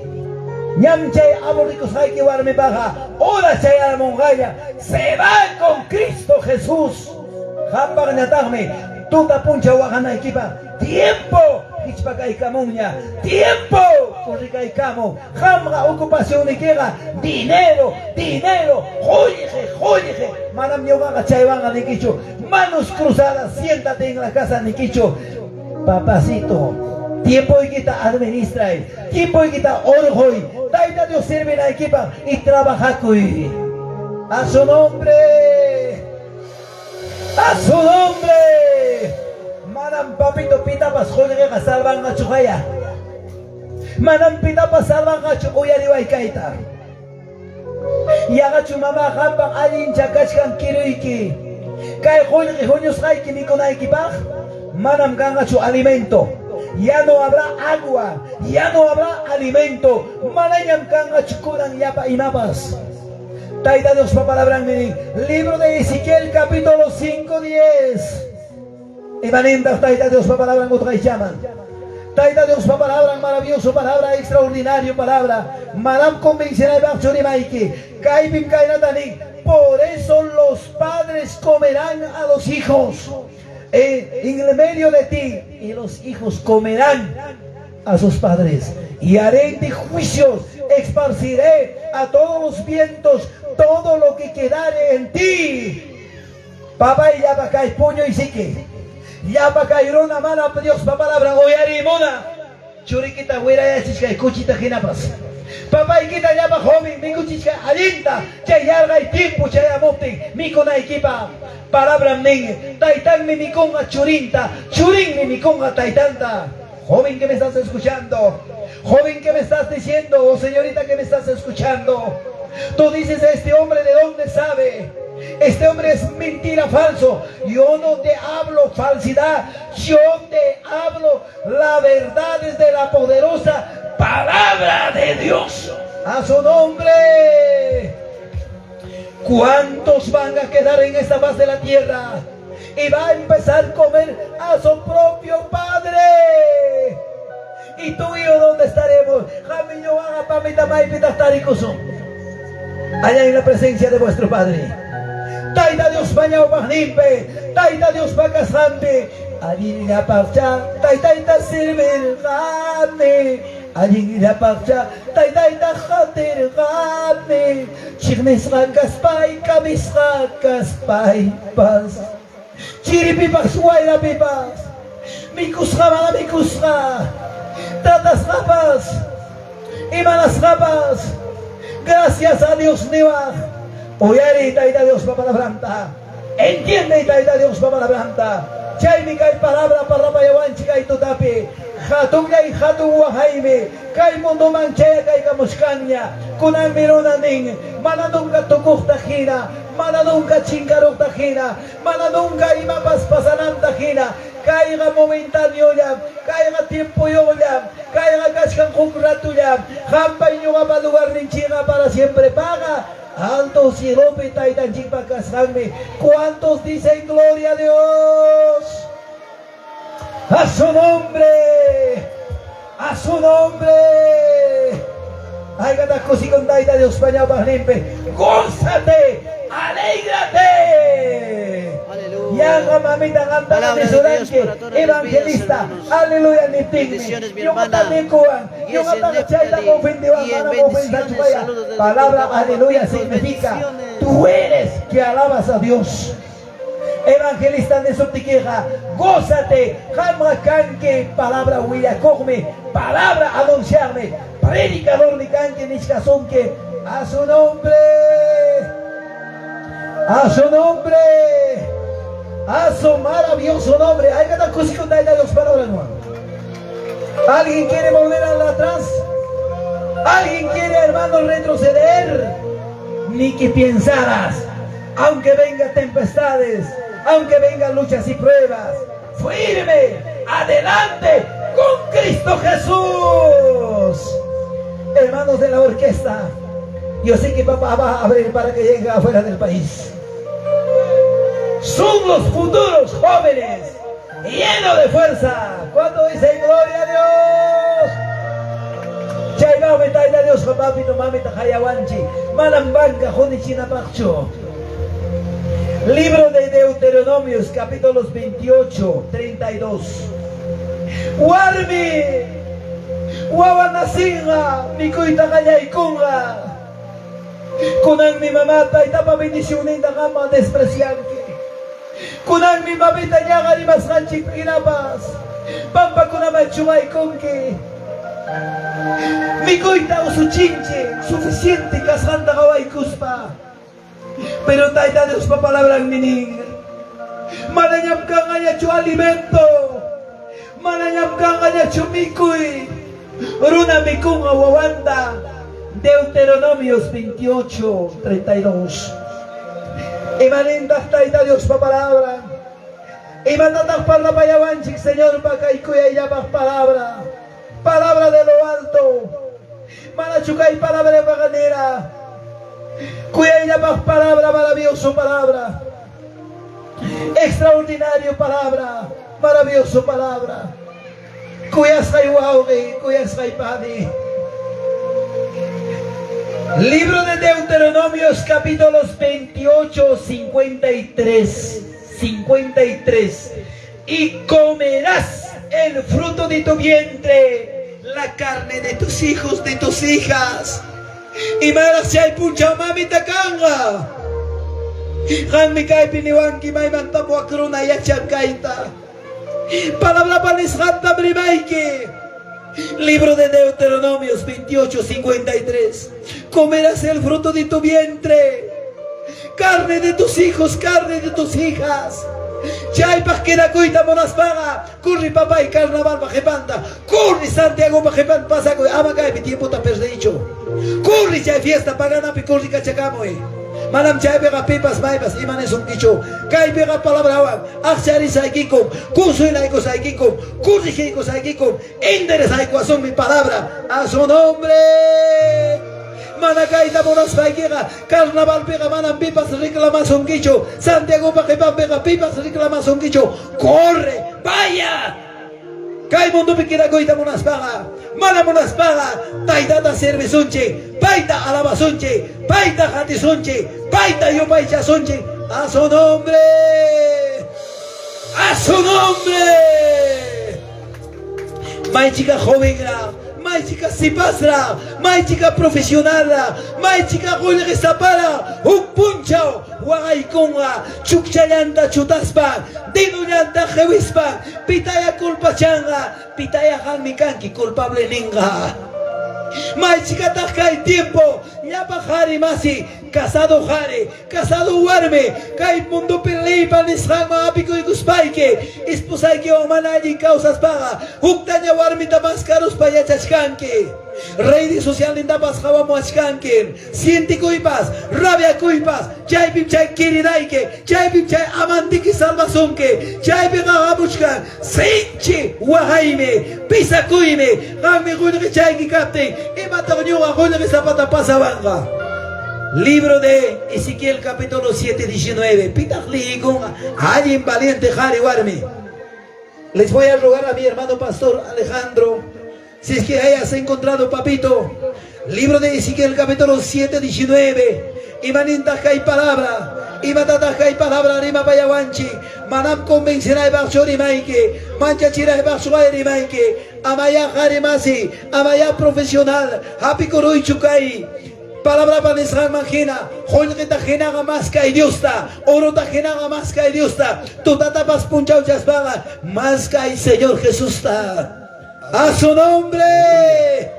Ñam chay aborricos hay que warme baja, ora chay almongaya, se va con Cristo Jesús. Jamba ñatarme, tuta puncha wajana equipa, tiempo, hichpacay camuña, tiempo, corricay camo, jamba ocupación y queda, dinero, joyeje, manam ñogaga chay vanga niquicho, manos cruzadas, siéntate en la casa niquicho, papacito. Tiempo y quita administra, tiempo y quita orjoy, taita Dios sirve la equipa y trabaja cuy. A su nombre, a su nombre. Manam papito pitapas joyega salvan a chujaya. Manam pitapas salvan a chujaya y kaita. Y haga chu mamá jampa alin chakachkan kiruiki. Kai joyegi joyos haiki ni con equipa. Manam ganga chu alimento. Ya no habrá agua, ya no habrá alimento. Manayam kanga chukuran yapa inapas. Taita Dios pa palabra en libro de Ezequiel capítulo 5:10. Emanenda Taita Dios pa palabra en otra llaman. Taita Dios pa palabra maravilloso, palabra extraordinario, palabra. Manam convencerá de Bachori Maiki. Kaipim kainatani. Por eso los padres comerán a los hijos. En el medio de ti, y los hijos comerán a sus padres, y haré de juicios, esparciré a todos los vientos todo lo que quedare en ti. Papá y ya para acá puño y sique, ya para acá una mano a Dios para palabra hoy arimona, churiquita huera ya chica cuchita ginapas. Papá y quita ya para joven, mi cuchicha alinta, chay yarga y tiempo chay amote, mi con equipa. Palabra men, taitán mi conga churinta, churin mi conga taitanta. Joven que me estás escuchando, joven que me estás diciendo, o señorita que me estás escuchando, tú dices, este hombre de dónde sabe, este hombre es mentira, falso. Yo no te hablo falsidad, yo te hablo la verdad desde la poderosa palabra de Dios. A su nombre. ¿Cuántos van a quedar en esta faz de la tierra? Y va a empezar a comer a su propio padre. ¿Y tú y yo dónde estaremos? Allá en la presencia de vuestro Padre. Taita Dios bañao bahnimpe, Taita Dios bacasante, allí la parcha, Taita sirve gane. Allí la parcha, Taita jater gane. Chirnesra kaspay, kamisra kaspay pas. Chiripipas, guayra pipas. Mikusra, mala mikusra. Tatas rapas. Y malas rapas. Gracias a Dios, Niwa. Oyari, Taita Dios, papá la branta. Entiende, Taita Dios, papá la branta. Chay mi kai palabra para payawan chikay tutapi. Hatun kay hatun wahaime. Kay mundo manchaya kay kamuskanya. Kunan mironaning. Manadung ka tukuk tahina. Manadung ka chingarok tahina. Manadung ka imapaspasanan tahina. Kaya nga momentanyo yan, kaya nga tiempo yun yan, kaya nga kashkang kumrato yan, hampay nyo nga malugar ng chinga para siempre paga Alto cielo, Taitan Chipacasame. ¿Cuántos dicen gloria a Dios? A su nombre. A su nombre. Ay, cada cosa con Taita Dios España Bahrimpe. Gózate, alégrate. Aleluya. Ya mamita canta Palabra de de Dios Soranque, para todas las evangelista. vidas, hermanos. Aleluya, ni Bendiciones, mi Yo hermana. mata de Cuba. Yo Y mata de ese Chaita Neftali. Confendiva, Y en para bendiciones, Confendiva. saludos desde Palabra Córdoba, aleluya Picos, significa bendiciones. tú eres que alabas a Dios. Evangelista de Sotiqueja, gózate, jamra canque, palabra huilla, come, palabra anunciarme, predicador de canque, niscazonque, a su nombre, a su nombre, a su maravilloso nombre. Hay cada cosa con Dios palabras, hermano. ¿Alguien quiere volver atrás? ¿Alguien quiere, hermano, retroceder? Ni que pensaras, aunque vengan tempestades, aunque vengan luchas y pruebas, firme, adelante con Cristo Jesús. Hermanos de la orquesta, yo sé que papá va a abrir para que llegue afuera del país. Son los futuros jóvenes, llenos de fuerza. ¿Cuánto dicen gloria a Dios? Chaybao metayda Dios, papi, no mami, tajayawanchi, malambanca, jonichina pacho. Libro de Deuteronomios, capítulos 28, 32. Warmi, Wawanasinga, Mikuita Gayaikunga. Kunan mi mamata, itapa bendicionin na kama despreciante. Kunan mi mamita nyaga ni maskanchik pinabas. Pampa kunaman chumay kongke. Mikuita usuchinche, suficiente kasanda kawai kuspa. Pero taita Dios pa palabra mining. Mananyam ka nga chu alimento. Mananyam ka nga chu mikuy. Runa mikung awawanda. Deuteronomios 28, 32. Imanindas taita Dios pa palabra. Imandatak para payawanchik, Señor, pa kay kuya iyabak palabra. Palabra de lo alto. Manachukay palabra de paganera. Cuya llama palabra, maravilloso palabra, extraordinario palabra, maravilloso palabra. Cuya saiwauge, cuya saipadi. Libro de Deuteronomios, capítulos 28, 53. Y comerás el fruto de tu vientre, la carne de tus hijos, de tus hijas. Y malas si hay puncha mami takanga. Han mi kay piniwanki may mantamo akruna yachang kaita. Palabra panisjanta brimaike. Libro de Deuteronomios 28, 53. Comerás el fruto de tu vientre, carne de tus hijos, carne de tus hijas. Chay pasquera cuita monaspaga, curri papá y carnaval bajepanta, curri Santiago bajepanta pasa con amacay, mi tiempo está perdido. Curri chay fiesta pagana pi curri cachacamoy. Manam chay pega pipas maibas, imanes un quicho, cay pega palabra wan, achari saikikum, kunsuy laiko saikikum, curri jiko saikikum, enderes son mi palabra, a su nombre. Manakaita monas faikira, carnaval pega manan pipas reclamación quicho, Santiago Pajepan pega pipas reclamación quicho, corre, vaya. Kai mundo pikira goita monas paga, mana monas paga, taitata cervezonche, paita alabazonche, paita jatisonche, paita yo paicha sonche, a su nombre, a su nombre. Mai chica joven, mai chica sipasra, mai chica profesional, mai chica golre sapara, un punchao, wagaikonga, chukchayanta chutaspa, dinuyanta jewispa, pitaya culpachanga, pitaya hanmikanki culpable ninga. Mai chica tajka el tiempo, ya bajari masi, casado jare, casado huarme, kai mundo pelei panisrama apico y guspaike, esposaike o manayi causas paga, huktaña warmi tabascaros payachachkanke, rey de social en tabas jawamuachkanke, siente cuipas, rabia cuipas, chay pip chay kiridaike, chay pip chay amantiki salvazonke, chay pega abuchkan, sinchi, wahaime, pisa cuime, gami gunri chay ki capte, y mataño a gunri zapata pasabanga. Libro de Ezequiel capítulo 7, 19. Pitahligo, alguien valiente, Jari Warmi. Les voy a rogar a mi hermano pastor Alejandro, si es que hayas encontrado, papito. Libro de Ezequiel capítulo 7, 19. Imaninta hay palabra. Imatata hay palabra rima payawanchi. Manam convencerá de Bachori Maike. Mancha chira de Bachori Maike. Amaya Harimasi. Amaya profesional. Happy Koroi Chukai. Palabra para esa máquina, joya que tajena más que Dios está, oro tajena más que Dios está, tu tata pas punchao chaspaga, más que Señor Jesús está. A su nombre,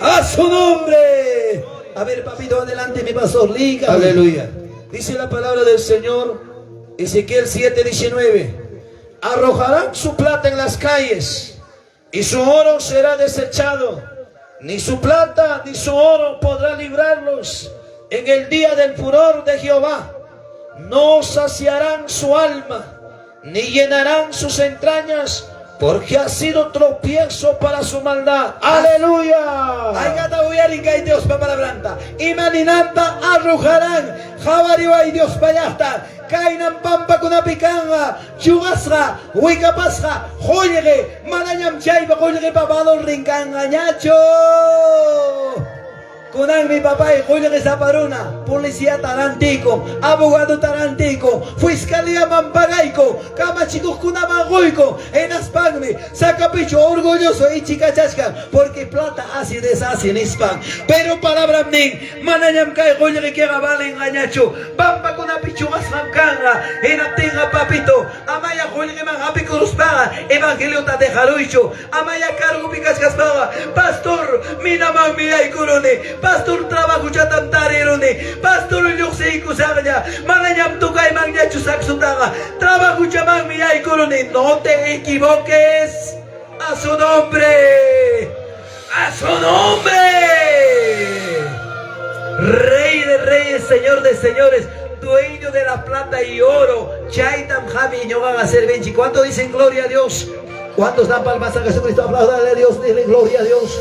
a su nombre. A ver, papito, adelante, mi pastor, liga. Aleluya. Dice la palabra del Señor, Ezequiel 7:19. Arrojarán su plata en las calles y su oro será desechado. Ni su plata ni su oro podrá librarlos en el día del furor de Jehová. No saciarán su alma, ni llenarán sus entrañas, porque ha sido tropiezo para su maldad. ¡Aleluya! Ay, gata huyarica y Dios para la blanda. Imaninanta arrojarán, jabariwa y Dios payasta. Kainan pampa con apicanga, chugasra, huicapasja, joyere, manayam chaiba, joyere papado rincanga, ñacho. Kunan mi papá y joyere zaparuna, policía tarantico, abogado tarantico, fiscalía mampagaico, camachicos kunamangoico, en aspagme, sacapicho orgulloso y chicachasca, porque plata así deshace en hispan. Pero palabra nin, manayam kai joyere que vale engañacho, pampa con apichugas ramcanga, en atenga papito, amaya joyere mangapi cruzpaga, evangelio ta de jaruicho, amaya cargo picas caspaga, pastor, mina mamia y corone. Pastor trabajo chatam tarerone, pastor yoxei kusagya, manayam tukay mangya chusak sutaga, trabajo chamang miyay corone, no te equivoques, a su nombre, a su nombre, Rey de reyes, Señor de señores, dueño de la plata y oro, chaitam jami y van a ser benchi. ¿Cuántos dicen gloria a Dios? ¿Cuántos dan palmas a Jesucristo? Aplaudan a Dios, dile gloria a Dios.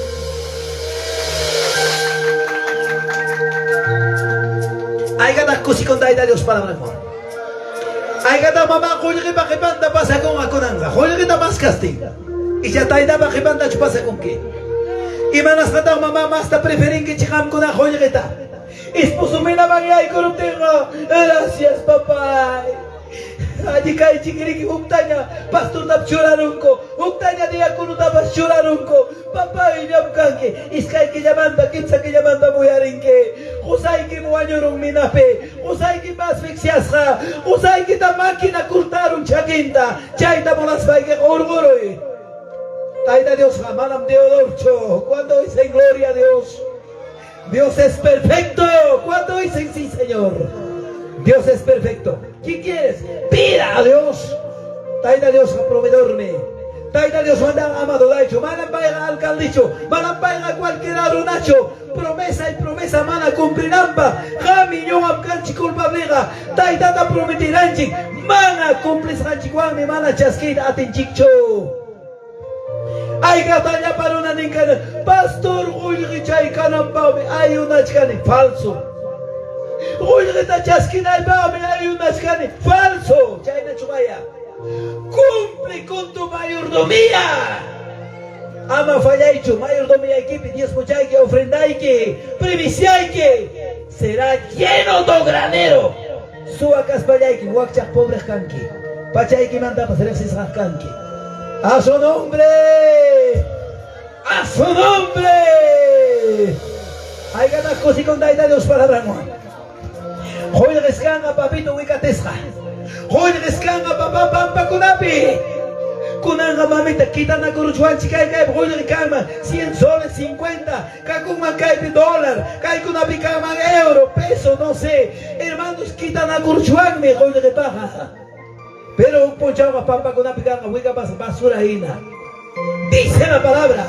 Hay ganas cosi con daida Dios para mejor. Hay ganas mamá joya que pa que panda pasa con aconanga, joya que ta más castiga. Y ya taida pa que panda pasa con qué. Y manas gata mamá más ta preferin que chicam con a joya que ta. Esposo mena mangya y corotega. Gracias papá. Allí cae chiquiriqui huktaña, pastor dap chorarunco, huktaña dia kunu dapas chorarunco, papá y yamkanke, iskay que llamanda, kitsa que llamanda muyarinque, usay que muañorun minape, usay que más fixiasra, usay que ta máquina cortaron chaquinta, chaita molas que orgoroi. Taita Dios jamanam Teodorcho, cuando dicen gloria a Dios, Dios es perfecto, cuando dicen sí Señor. Dios es perfecto. ¿Qué quieres? Pida a Dios. Taita Dios a proveedorme. Taita Dios manda amado daicho. Mana paiga alcaldicho. Mana paiga cualquier arunacho. Promesa y promesa mana cumplinamba. Jami yo amcanchi culpablega. Taita ta prometiranchi. Mana cumplis hanchikwami mana chasquita atinchicho. Ay gataña para una nincana. Pastor Ulrichay canambame. Hay una chcani. Falso. Ulrita chasquina y bame hay una chcani. Falso. Chayna chubaya. Cumple con tu mayordomía. Ama fallaicho, mayordomía equipe, diezmo chayque, ofrendaique, previsiaique. Será lleno do granero. Suacas payaique, huacchak pobres canqui. Pachaique manda para ser cisas canqui. A su nombre. A su nombre. Hay ganas cosi con daida Dios para Ramón. Hoy rescanga papito huicatesca. Hoy rescanga papá pampa kunapi. Kunanga mamita quita na kuruchuan chicay kay hoy rescanga 100 soles 50. Kakuma kay dólar. Kay kunapi kama euro, peso, no sé. Hermanos quita na kuruchuan me hoy de paja. Pero un pochaba pampa kunapi kanga huica basura ina. Dice la palabra.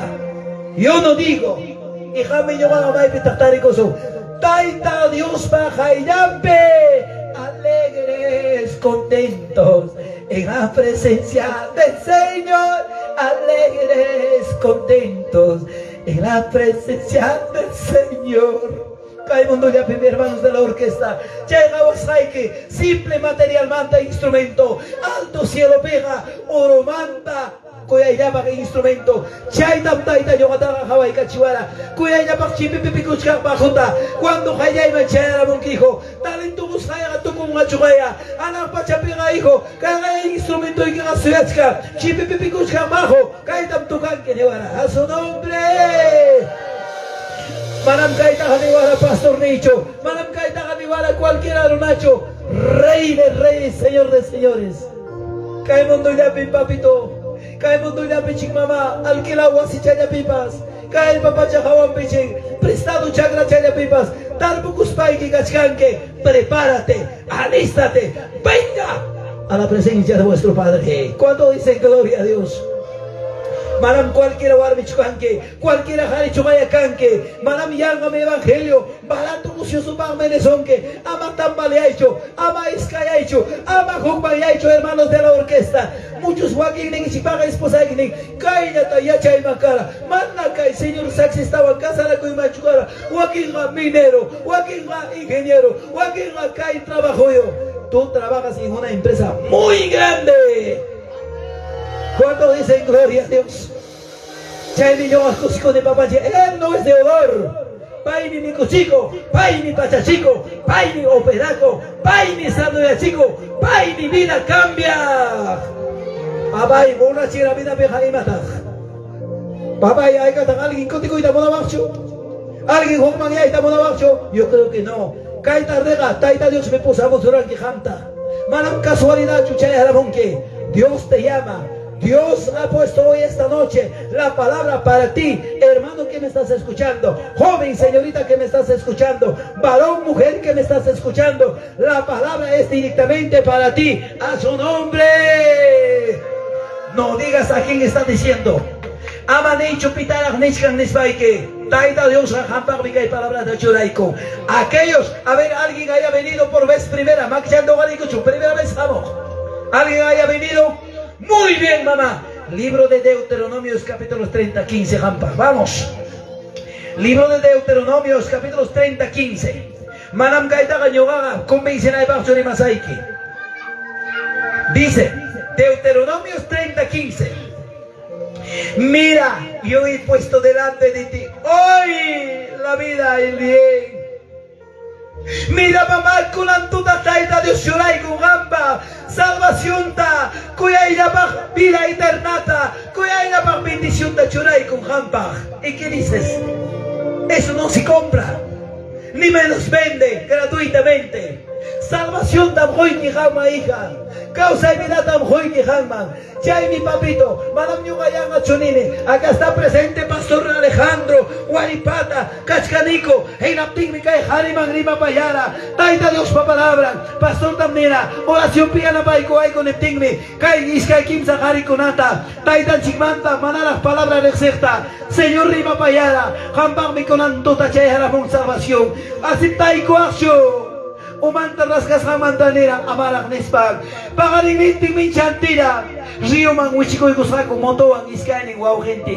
Yo no digo. Y jame yo va a mai pitactaricoso. Taita Dios baja y yampe, alegres, contentos en la presencia del Señor, alegres, contentos en la presencia del Señor. Mundo ya hermanos de la orquesta, que simple material manta instrumento, alto cielo pega, oro manta, kuya llama que instrumento, chay tamtaita yo gataga Hawaii cachiwara, kuya llama chipi pipi kuchka bajuta, cuando haya iba chayara monquijo, talento buscaya tu como machugaya, ana pachapiga hijo, cada instrumento y que gasuachka, chipi pipi kuchka bajo, kaitam tukan que nevara, a su nombre. Manam kaita kaniwala Pastor Nicho, manam kaita kaniwala cualquiera Nacho, Rey de Reyes, Señor de Señores. Caemos doña papito, caemos doña piching mamá, alquilagua si chaya pipas, cae el papá chajawan piching, prestado chagra chaya pipas, tarbucus paiki cachcanque, prepárate, alístate, venga a la presencia de vuestro Padre. ¿Cuánto dicen gloria a Dios? Manam cualquiera warmichucanque, cualquiera jarichumaya canque, manam yangame evangelio, barato mucioso menezonque, ama tambaleaicho, ama iscayaicho, ama jumbaiaicho, hermanos de la orquesta. Muchos guaquinen y chipaga esposa guinen, caída yacha y macara, manda cae, señor Sax estaba en casa la cuimachucara, guaquinga minero, guaquinga ingeniero, guaquinga cae trabajo yo. Tú trabajas en una empresa muy grande. ¿Cuánto dicen gloria a Dios? Chay yo cosico de papá, él no es de olor. Paini mi cuchico, paini pachachico, paini operaco, paini sandoya chico, paini vida cambia. Papá y bona chira vida peja y mata. Papá y hay que alguien contigo y te moda marcho. Alguien jugman y te moda marcho. Yo creo que no. Kaita rega, taita Dios me posamos durante janta. Manam casualidad chuchay haramonque. Dios te llama. Dios ha puesto hoy esta noche la palabra para ti, hermano que me estás escuchando, joven, señorita que me estás escuchando, varón, mujer que me estás escuchando, la palabra es directamente para ti, a su nombre. No digas a quién está diciendo. Amanecho pitarach nishkan nisbaike. Taita Dios rajampar y palabras de churaico. Aquellos, a ver, alguien haya venido por vez primera, maquillando garico, primera vez vamos. Alguien haya venido. Muy bien, mamá. Libro de Deuteronomios, capítulos 30, 15, Jampa. Vamos. Libro de Deuteronomios, capítulos 30, 15. Manam Gaita Gañogaga, convencena de Bachori Masaiki. Dice, Deuteronomios 30, 15. Mira, yo he puesto delante de ti hoy la vida y el bien. Mira mamá kulantuta taita Dios llorai con gamba salvación ta cuya ira pa vida eternata cuya ira pa bendición ta llorai con gamba. ¿Y qué dices? Eso no se compra ni menos vende gratuitamente. Salvación tam hoy que jama hija, causa y vida tam hoy que jama. Chay mi papito, madam Yugayanga Chonine, acá está presente Pastor Alejandro, Guaripata, Cachcanico, Einaptigmica y Hariman Rima Payara, Taita Dios pa palabra, Pastor Tamnera, oración piana paiko ay con Eptigmi, Kai Iskay Kimsa Harikonata, Taita Chigmanta, Manaras palabra de exerta, Señor Rima Payara, Jampar mi conantota chay haramon salvación, así taiko action. Umanta rasgas mantanera amarak nespag pagaliniti min chantira río manguichico y gozaco motoan iskaning wow gente.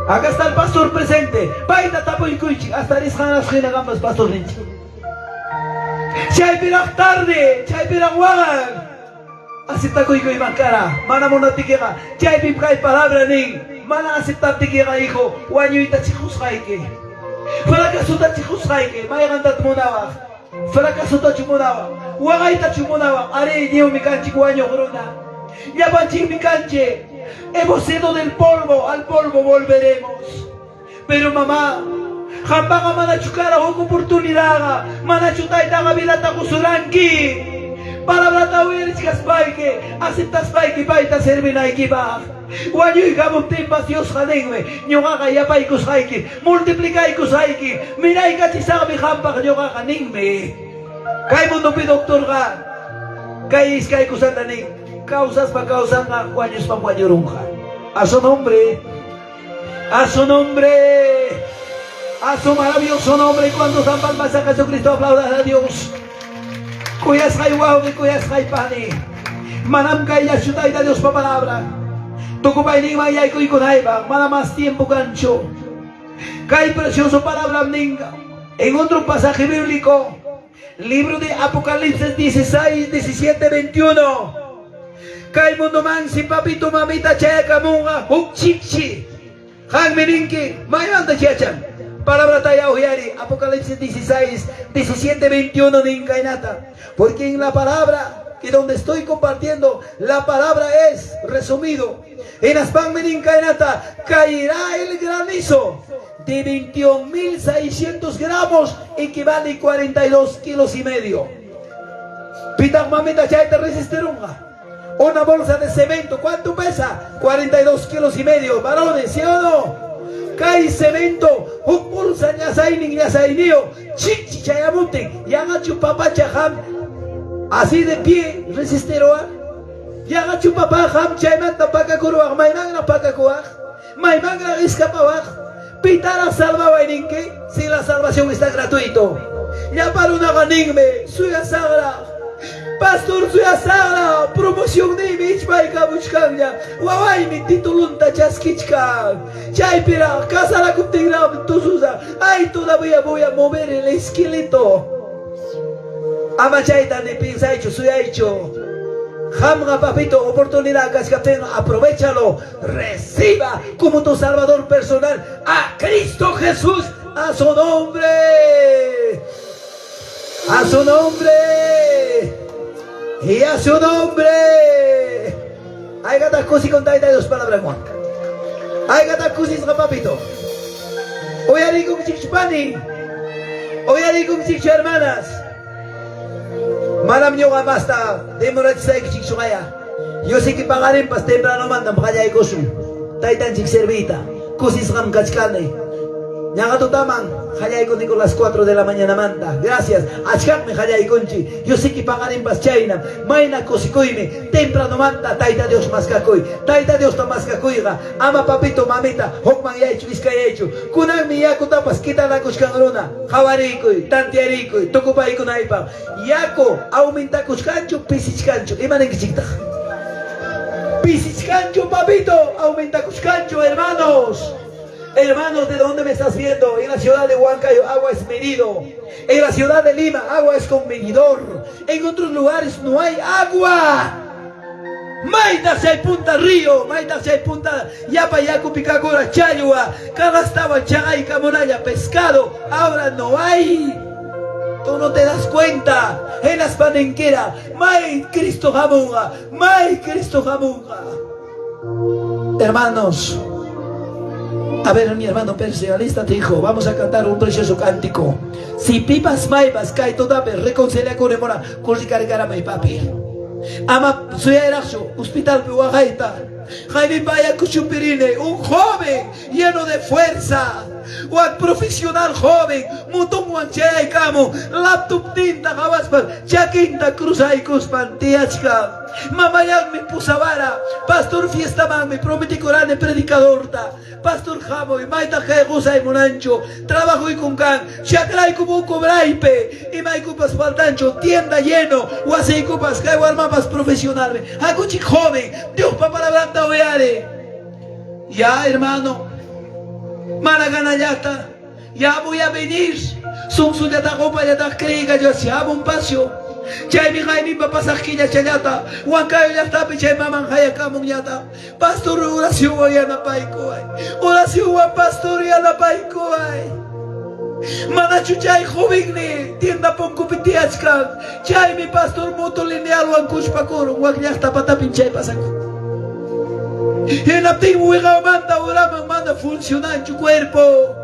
Acá está el pastor presente. Baita tapo y cuichi hasta risjanas gambas pastor Rinchi. Chay pirak tarde, chay pirak wagan. Así taco y macara, mana monatiquera, chay pipkai palabra ning, mana aceptar tiquera hijo, guanyuita chicos jaike. Para que suta chicos jaike, mayan tat monawak. Fracaso tachumonawa, wagay tachumonawa, are dio mi canchi guaño corona. Ya panchi mi canche, hemos sido del polvo, al polvo volveremos. Pero mamá, jambaga manachucara oco oportunidad, manachuta itaga vilata kusuranki. Palabra tawir chikaspaike, aceptas paike paita servina equipa. Guaño y gabo tempas Dios jadengue, ñogaga ya paikus haiki, multiplicaikus haiki, mirai kachisabi jampa ñogaga ningme. Kay mundo pi doctor ga, kay iskay kusantaning, causas pa causanga, guaños pa guañorunja. A su nombre, a su nombre, a su maravilloso nombre, cuando San Palmas a Jesucristo aplaudan a Dios. Cuyas hay guau y cuyas hay pani, manam kay yashutai da Dios pa palabra. Tukupay ning mayay ko'y kunayba, mana más tiempo gancho. Kay precioso palabra ninga, En otro pasaje bíblico, libro de Apocalipsis 16, 17, 21. Kay mundo man si papito mamita chaya kamunga huk chichi. Han meninki, mayanda chiachan. Palabra taya huyari, Apocalipsis 16, 17, 21 de Incainata. Porque en la palabra que donde estoy compartiendo, la palabra es resumido. En Aspan Incainata caerá el granizo de 21.600 gramos, equivale a 42 kilos y medio. Pitak mamita chay te resistirunga. Una bolsa de cemento, ¿cuánto pesa? 42 kilos y medio, varones, ¿sí o no? Cae cemento, un bolsa ñasainin ñasainío, chichi chayamunten, yagachu papá chaham, así de pie, resistiroa. Yagachu papá ham chaymanta pakakuruaj, maimangra pakakuaj, maimangra escapawaj, pitara salvaba en inque, si la salvación está gratuito. Ya para una ganigme, suya sagra. Pastor suya sagra, promoción de Michpaika Bushkanya, Wawai mi titulunta chaskichka, Chaipira, casa la cuptigram tuzuza, ay todavía voy a mover el esqueleto. Amachaita de pinza hecho, suya hecho. Jamga papito, oportunidad cascaten, aprovechalo, reciba como tu salvador personal a Cristo Jesús, a su nombre. A su nombre. Y a su nombre. Hay gata cusi con taita dos palabras Juan. Hay gata cusi papito. Hoy haré con chichpani. Hoy haré con chich hermanas. Malam nyo basta demorat sa chichugaya. Yo sé que pagaré pas temprano mandan para allá cosu. Taitan chich servita. Cusis ram kachkane. Ñagato taman, jayay con las 4 de la mañana manda. Gracias. Achkakme jayay conchi. Yo sé que pagaré en Paschaina. Maina cosikoime. Temprano manda. Taita Dios mascacoy. Taita Dios tamascacoiga. Ama papito mamita. Hokman ya hecho, vizca ya hecho. Kunan mi yaco tapas. Quita la coscangrona. Javarikoy. Tantiarikoy. Tocopay con aipa. Yaco aumenta coscancho. Pisichcancho. Imanen que chicta. Pisichcancho papito. Aumenta coscancho hermanos. Hermanos, ¿de dónde me estás viendo? En la ciudad de Huancayo, agua es medido. En la ciudad de Lima, agua es con medidor. En otros lugares no hay agua. Maita se hay punta río, maita se hay punta Yapa Yacu Picagora, Chayua, Canastaba, Chay, Camonaya, pescado. Ahora no hay. Tú no te das cuenta. En las panenqueras, May Cristo Jamunga, May Cristo Jamunga. Hermanos, a ver, mi hermano personalista te dijo, vamos a cantar un precioso cántico. Si pipas maibas, cae toda vez, reconcilia con remora, corri cargara mai papi. Ama, soy eraxo, hospital Pihuajaita. Jaime Vaya Cuchupirine, un joven lleno de fuerza. Un profesional joven, mutum wanchaya y camo, laptop tinta, jabaspan, chaquinta, cruzay, cuspan, tiachka. Mamayang mi pusavara, pastor fiesta man, mi prometi corane predicador ta. Pastor Jamo y Maita Jegusa y Monancho, trabajo y kunkan, chacray como cobraipe, y maikupas faltancho, tienda lleno, guaseikupas, mapas profesional, aguchi joven, Dios papá la blanda oeare. Ya hermano, Maraganayata, ya voy a venir, son su yata copa yata crega, yo se hago un paseo. Chay mi Jaime papá sajquilla chayata, Huancayo ya está pichay maman hayakamun yata. Pastor oración oyana paikoay, oración a pastor yana paikoay. Manachu chay joven tienda ponco pitiachkan, chay mi pastor moto lineal wan kuchpakoro, wan ya está pata pinchay pasako. En la antigua manda oraman manda funcionar en tu cuerpo.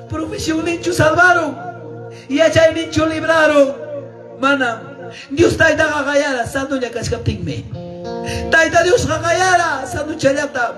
Profesión nicho salvaron y allá en nicho libraron. Mana. Dios taita gagayara, santo ya cascaptigme. Taita Dios gagayara, santo chayata.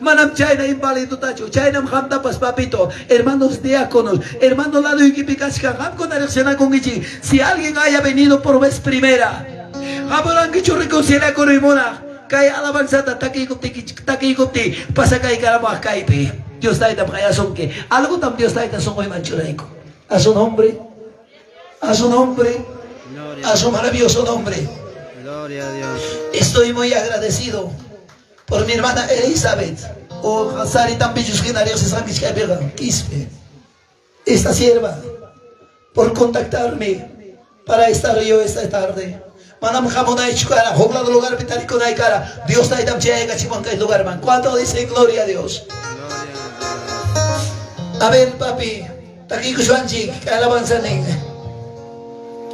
Manam chayna inválido tacho, chayna mhamta pas papito. Hermanos diáconos, hermanos lado y kipikashka, ham con elección con ichi. Si alguien haya venido por vez primera, habrán que reconcilia con Rimona. Kaya alabanzata, taki kupti, pasa kay karamah kaipe. Dios taita kaya sonke. Algo tam Dios taita sonkoy manchuraico. A su nombre, a su nombre. A su maravilloso nombre. Gloria a Dios. Estoy muy agradecido por mi hermana Elizabeth. Esta sierva por contactarme para estar yo esta tarde. Manam jamona ichukara, hoglado lugar pitarico na ikara. Dios ta itam chega chimanca el lugar man. ¿Cuánto dice gloria a Dios? A ver, papi, taki kushwanchi, alabanza ning.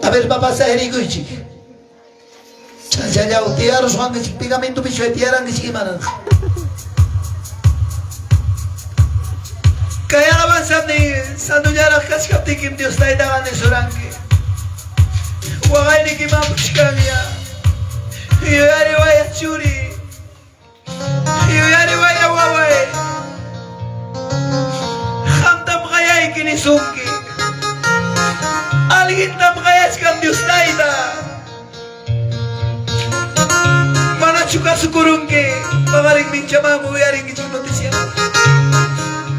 A ver, papá, sahiriguchi. Ya, tiar suang pigamento bicho tiaran chimanan. Kaya alabanza ning, sandunyara kaskaptikim Dios ta itam nesuranki. Wagay ni kimamushkamya. Yuyari waya churi. Yuyari waya waway. Hamtam kaya ikinisungki. Algintam kaya skam Diyos taida. Manachuka sukurungki. Pamaring minchamamu yaring kichuk notisya.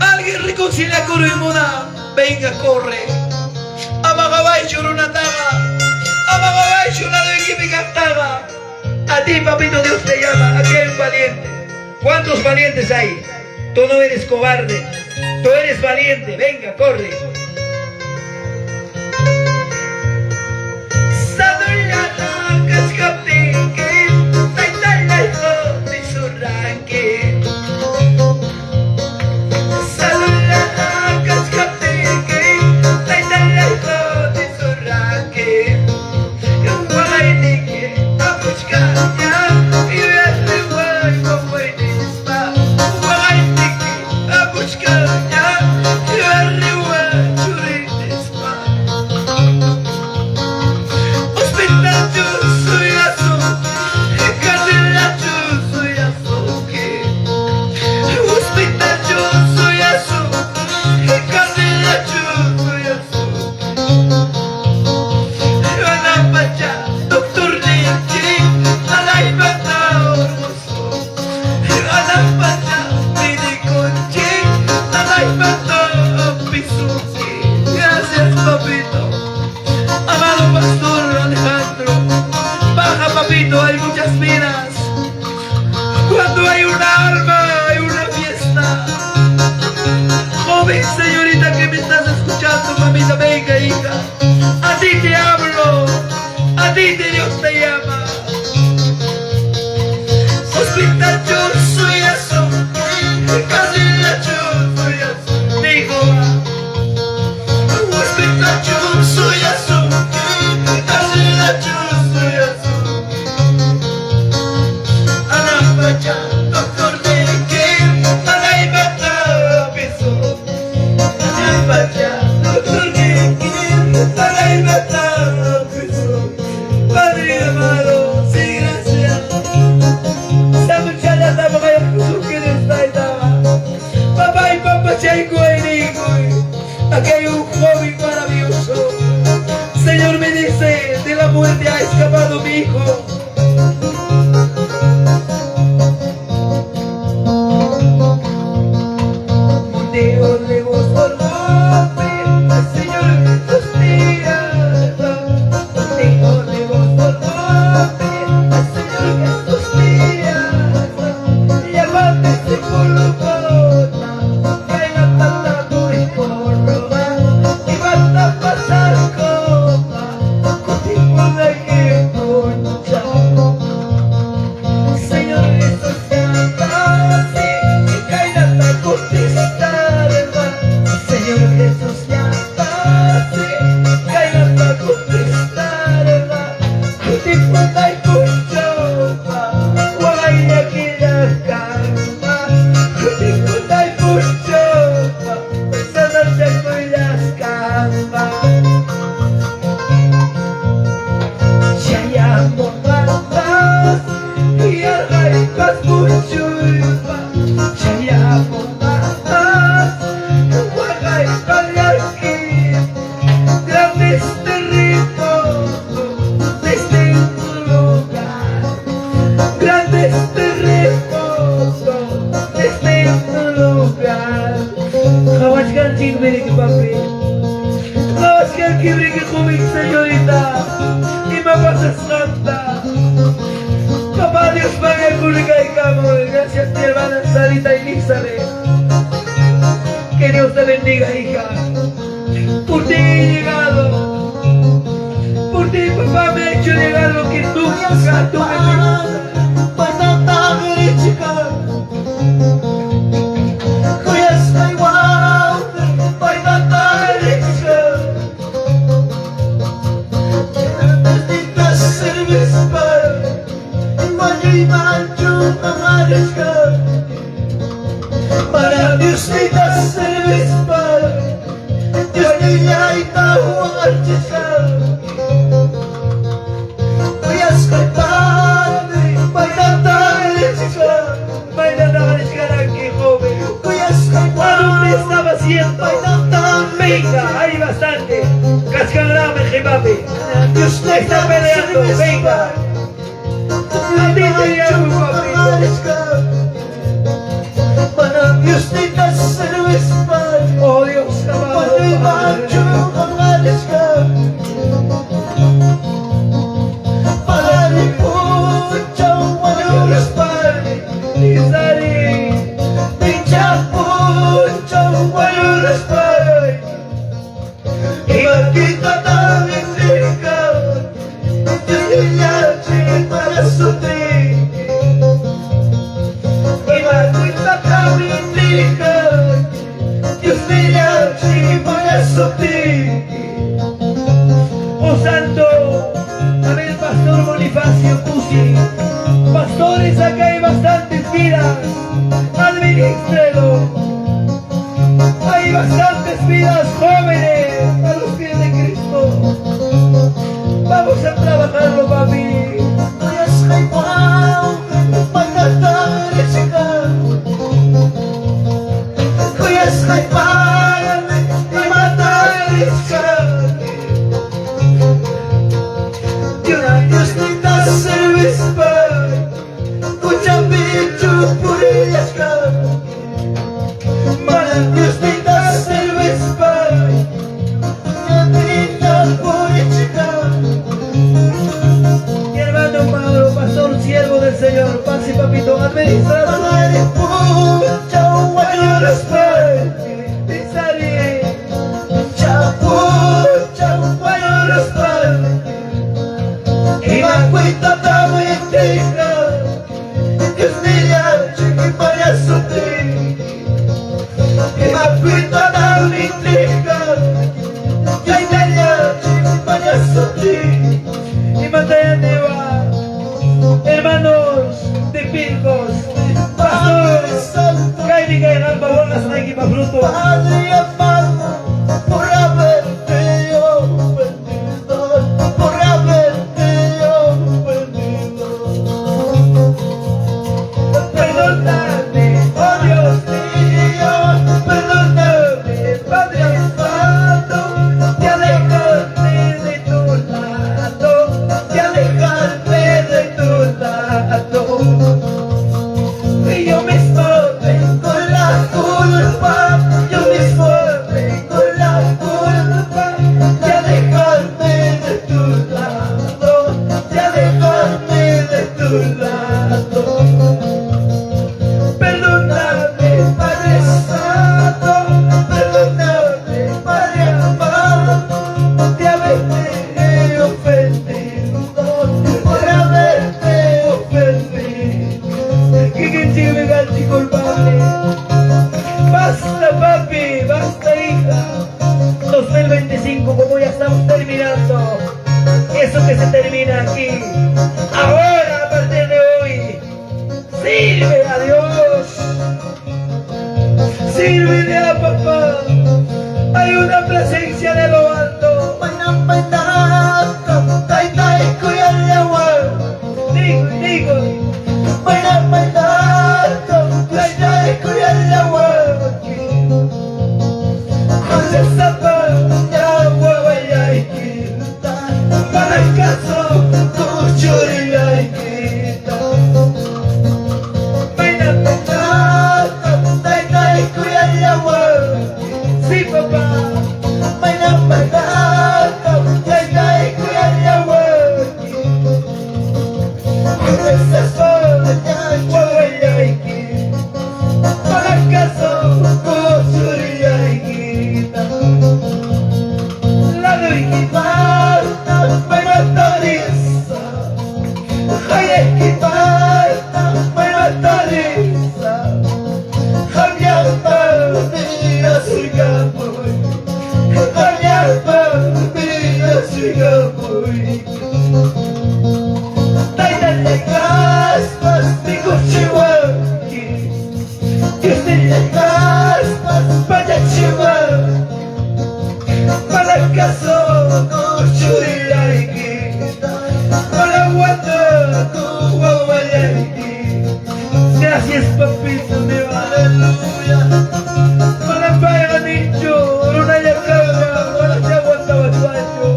Alguien reconcilia kuruy muna. Venga, corre. Amagaway churunataga. A ti, papito, Dios te llama, aquel valiente. ¿Cuántos valientes hay? Tú no eres cobarde, tú eres valiente. Venga, corre. Hay muchas minas. Cuando hay una alma, hay una fiesta. Joven señorita que me estás escuchando, mamita, venga, hija. A ti te hablo, a ti Dios te llama. Hospital yo soy eso, casi la yo soy eso. Digo, hospital yo soy eso, casi la yo soy eso. Doctor de que para matar a piso. Doctor de que para matar a piso. Padre amado, sí, gracias. Esta muchacha estaba con su que estaba. Papá y papá chico y aquí hay un joven maravilloso. Señor me dice, de la muerte ha escapado mi hijo. Papá Dios pague el público y campo. Gracias mi hermana Sarita Elizabeth. Que Dios te bendiga, hija. Por ti he llegado. ti, papá, me ha hecho llegar lo que tú me Para Dios ni das service para Dios ni ay tahu artisa Kuyas kay padre may natalisika aquí, joven. Kuyas kay ¿A dónde padre estaba haciendo? may natalisika Venga, hay bastante. Cascagrame, jebabe. Dios ni Está das peleando, service venga. para Dios ni ay tahu artisa Para Dios ni das service para Oh Dios, amado Padre. Dios me para subir. Oh santo, amén, pastor Bonifacio Tusi. Pastores, acá hay bastantes vidas. Administrelo. Hay bastantes vidas jóvenes a los pies de Cristo. Vamos a trabajarlo, papi. Dios me da cerveza Mi hermano Pablo, pastor, siervo del Señor, paz y papito, administrador. Y manténme va, hermanos de Pilcos, pastor, Kairi Kairal, Babonas, Nike, Mafruto. Padre amado, por haberte yo perdido, por haberte yo perdido. Perdóname, oh Dios mío, Perdóname, Padre amado, de alejarme de tu lado, de alejarme de tu lado. y yo mismo Tengo la culpa, yo mismo tengo la culpa de alejarme de tu lado, de alejarme de tu lado. Perdóname, Padre Santo, perdóname, Padre amado, de haberte ofendido, por haberte ofendido. que quien sigue ganchi culpable. Basta, papi, basta, hija. 2025, como ya estamos terminando, eso que se termina aquí, ahora, a partir de hoy, sirve a Dios, sírvele a papá. Hay una presencia de lo alto. Digo, para el caso, sí, papá. La Gracias, papito, de aleluya. Para pagar nicho, una ya cabra, para te aguantaba tu año.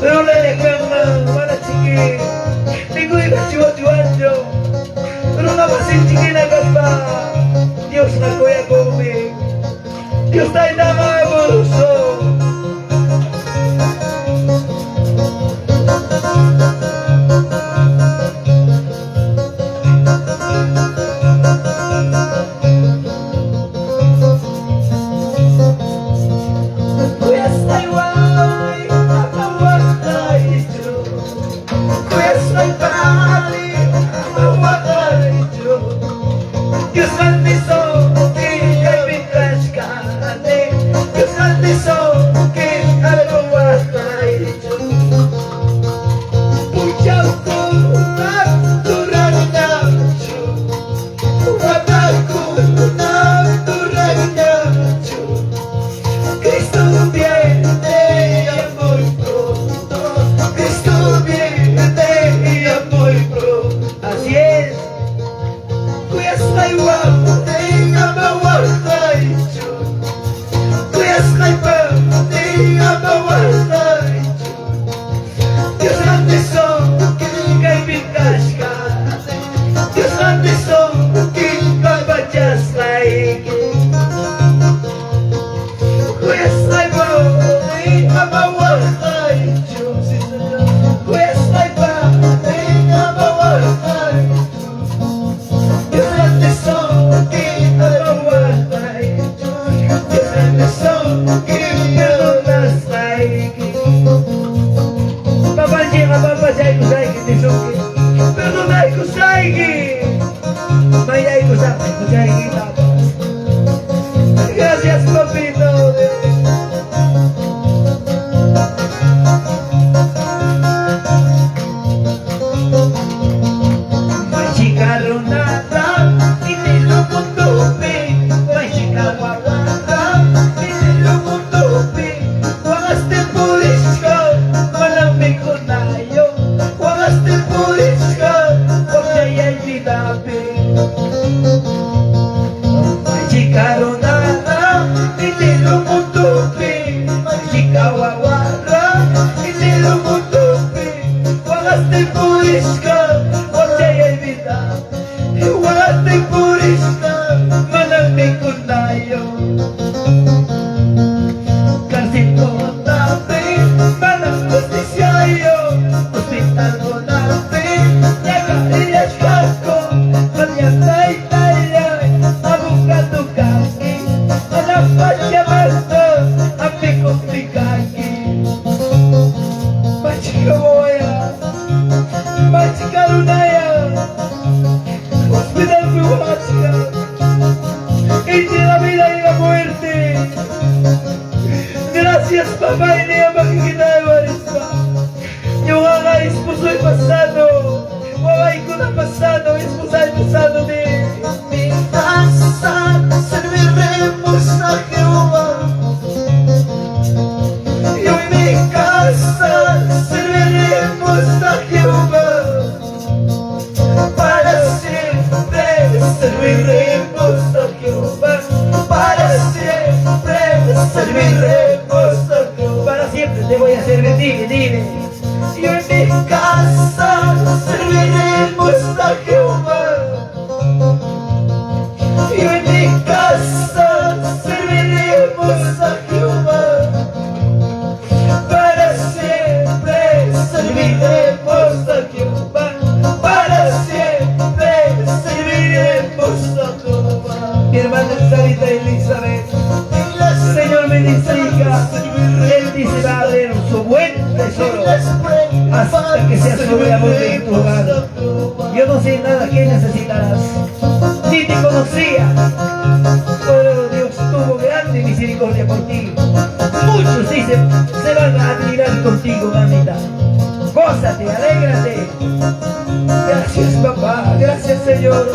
Pero la ya cabra, para chiqui, digo y me chivo tu año. Pero una más chiquina capa, Dios la coya conmigo. Dios está en la mano, gracias, papito. Gracias, papá, y le llama que quita de barista. Yo haga esposo el pasado. Guay, con el pasado, esposa el pasado de mi casa. Serviremos a Jehová. Yo en mi casa serviremos a Jehová. Para siempre serviremos a Jehová. Para siempre serviremos a Jehová. Para siempre te voy a servir, dime. Yo en mi casa serviremos a Jehová. Yo en mi casa serviremos a Jehová. Para siempre serviremos a Jehová. Para siempre serviremos a Jehová. Mi hermana Sarita Elizabeth, Señor me bendiga. Él dice va a ver su buen tesoro hasta que sea sobreabundante en tu hogar. Yo no sé nada que necesitarás, ni te conocía, pero Dios tuvo grande misericordia. misericordia por ti. Muchos dicen, se van a admirar contigo, mamita. Gózate, alégrate. Gracias, papá. Gracias, Señor.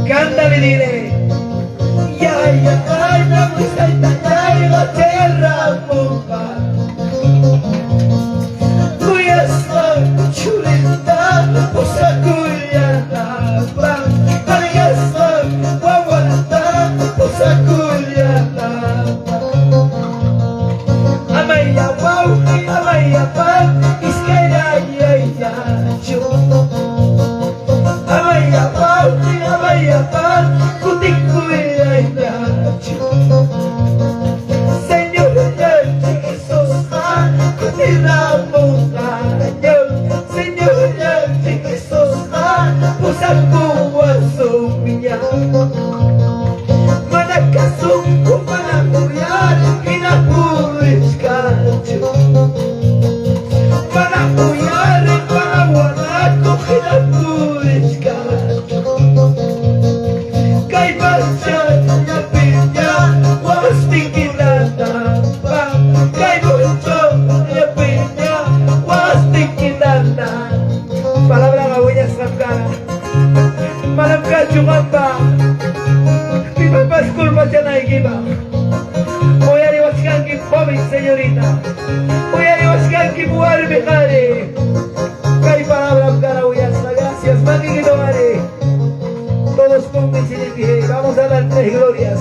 Cántale, dile. Palabra la voy a sacar. Malangka chumamba. Pipapas kurma janay giba. Voy a rewaskan ki joven señorita. Voy a rewaskan ki mujer becare. Kay palabra cara voy a sacar. Gracias, magigito mare. Todos pónganse de pie. Vamos a dar 3 glorias.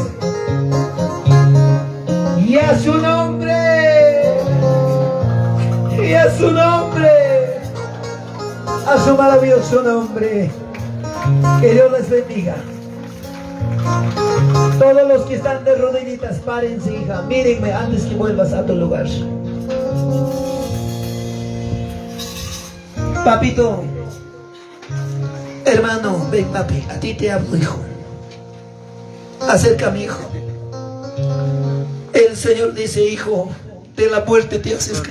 Y a su nombre. Y a su nombre. A su maravilloso nombre. Que Dios les bendiga. Todos los que están de rodillitas, párense, hija. Mírenme antes que vuelvas a tu lugar. Papito, hermano, ven papi, a ti te amo, hijo. Acércame, hijo. El Señor dice, hijo, de la muerte te haces.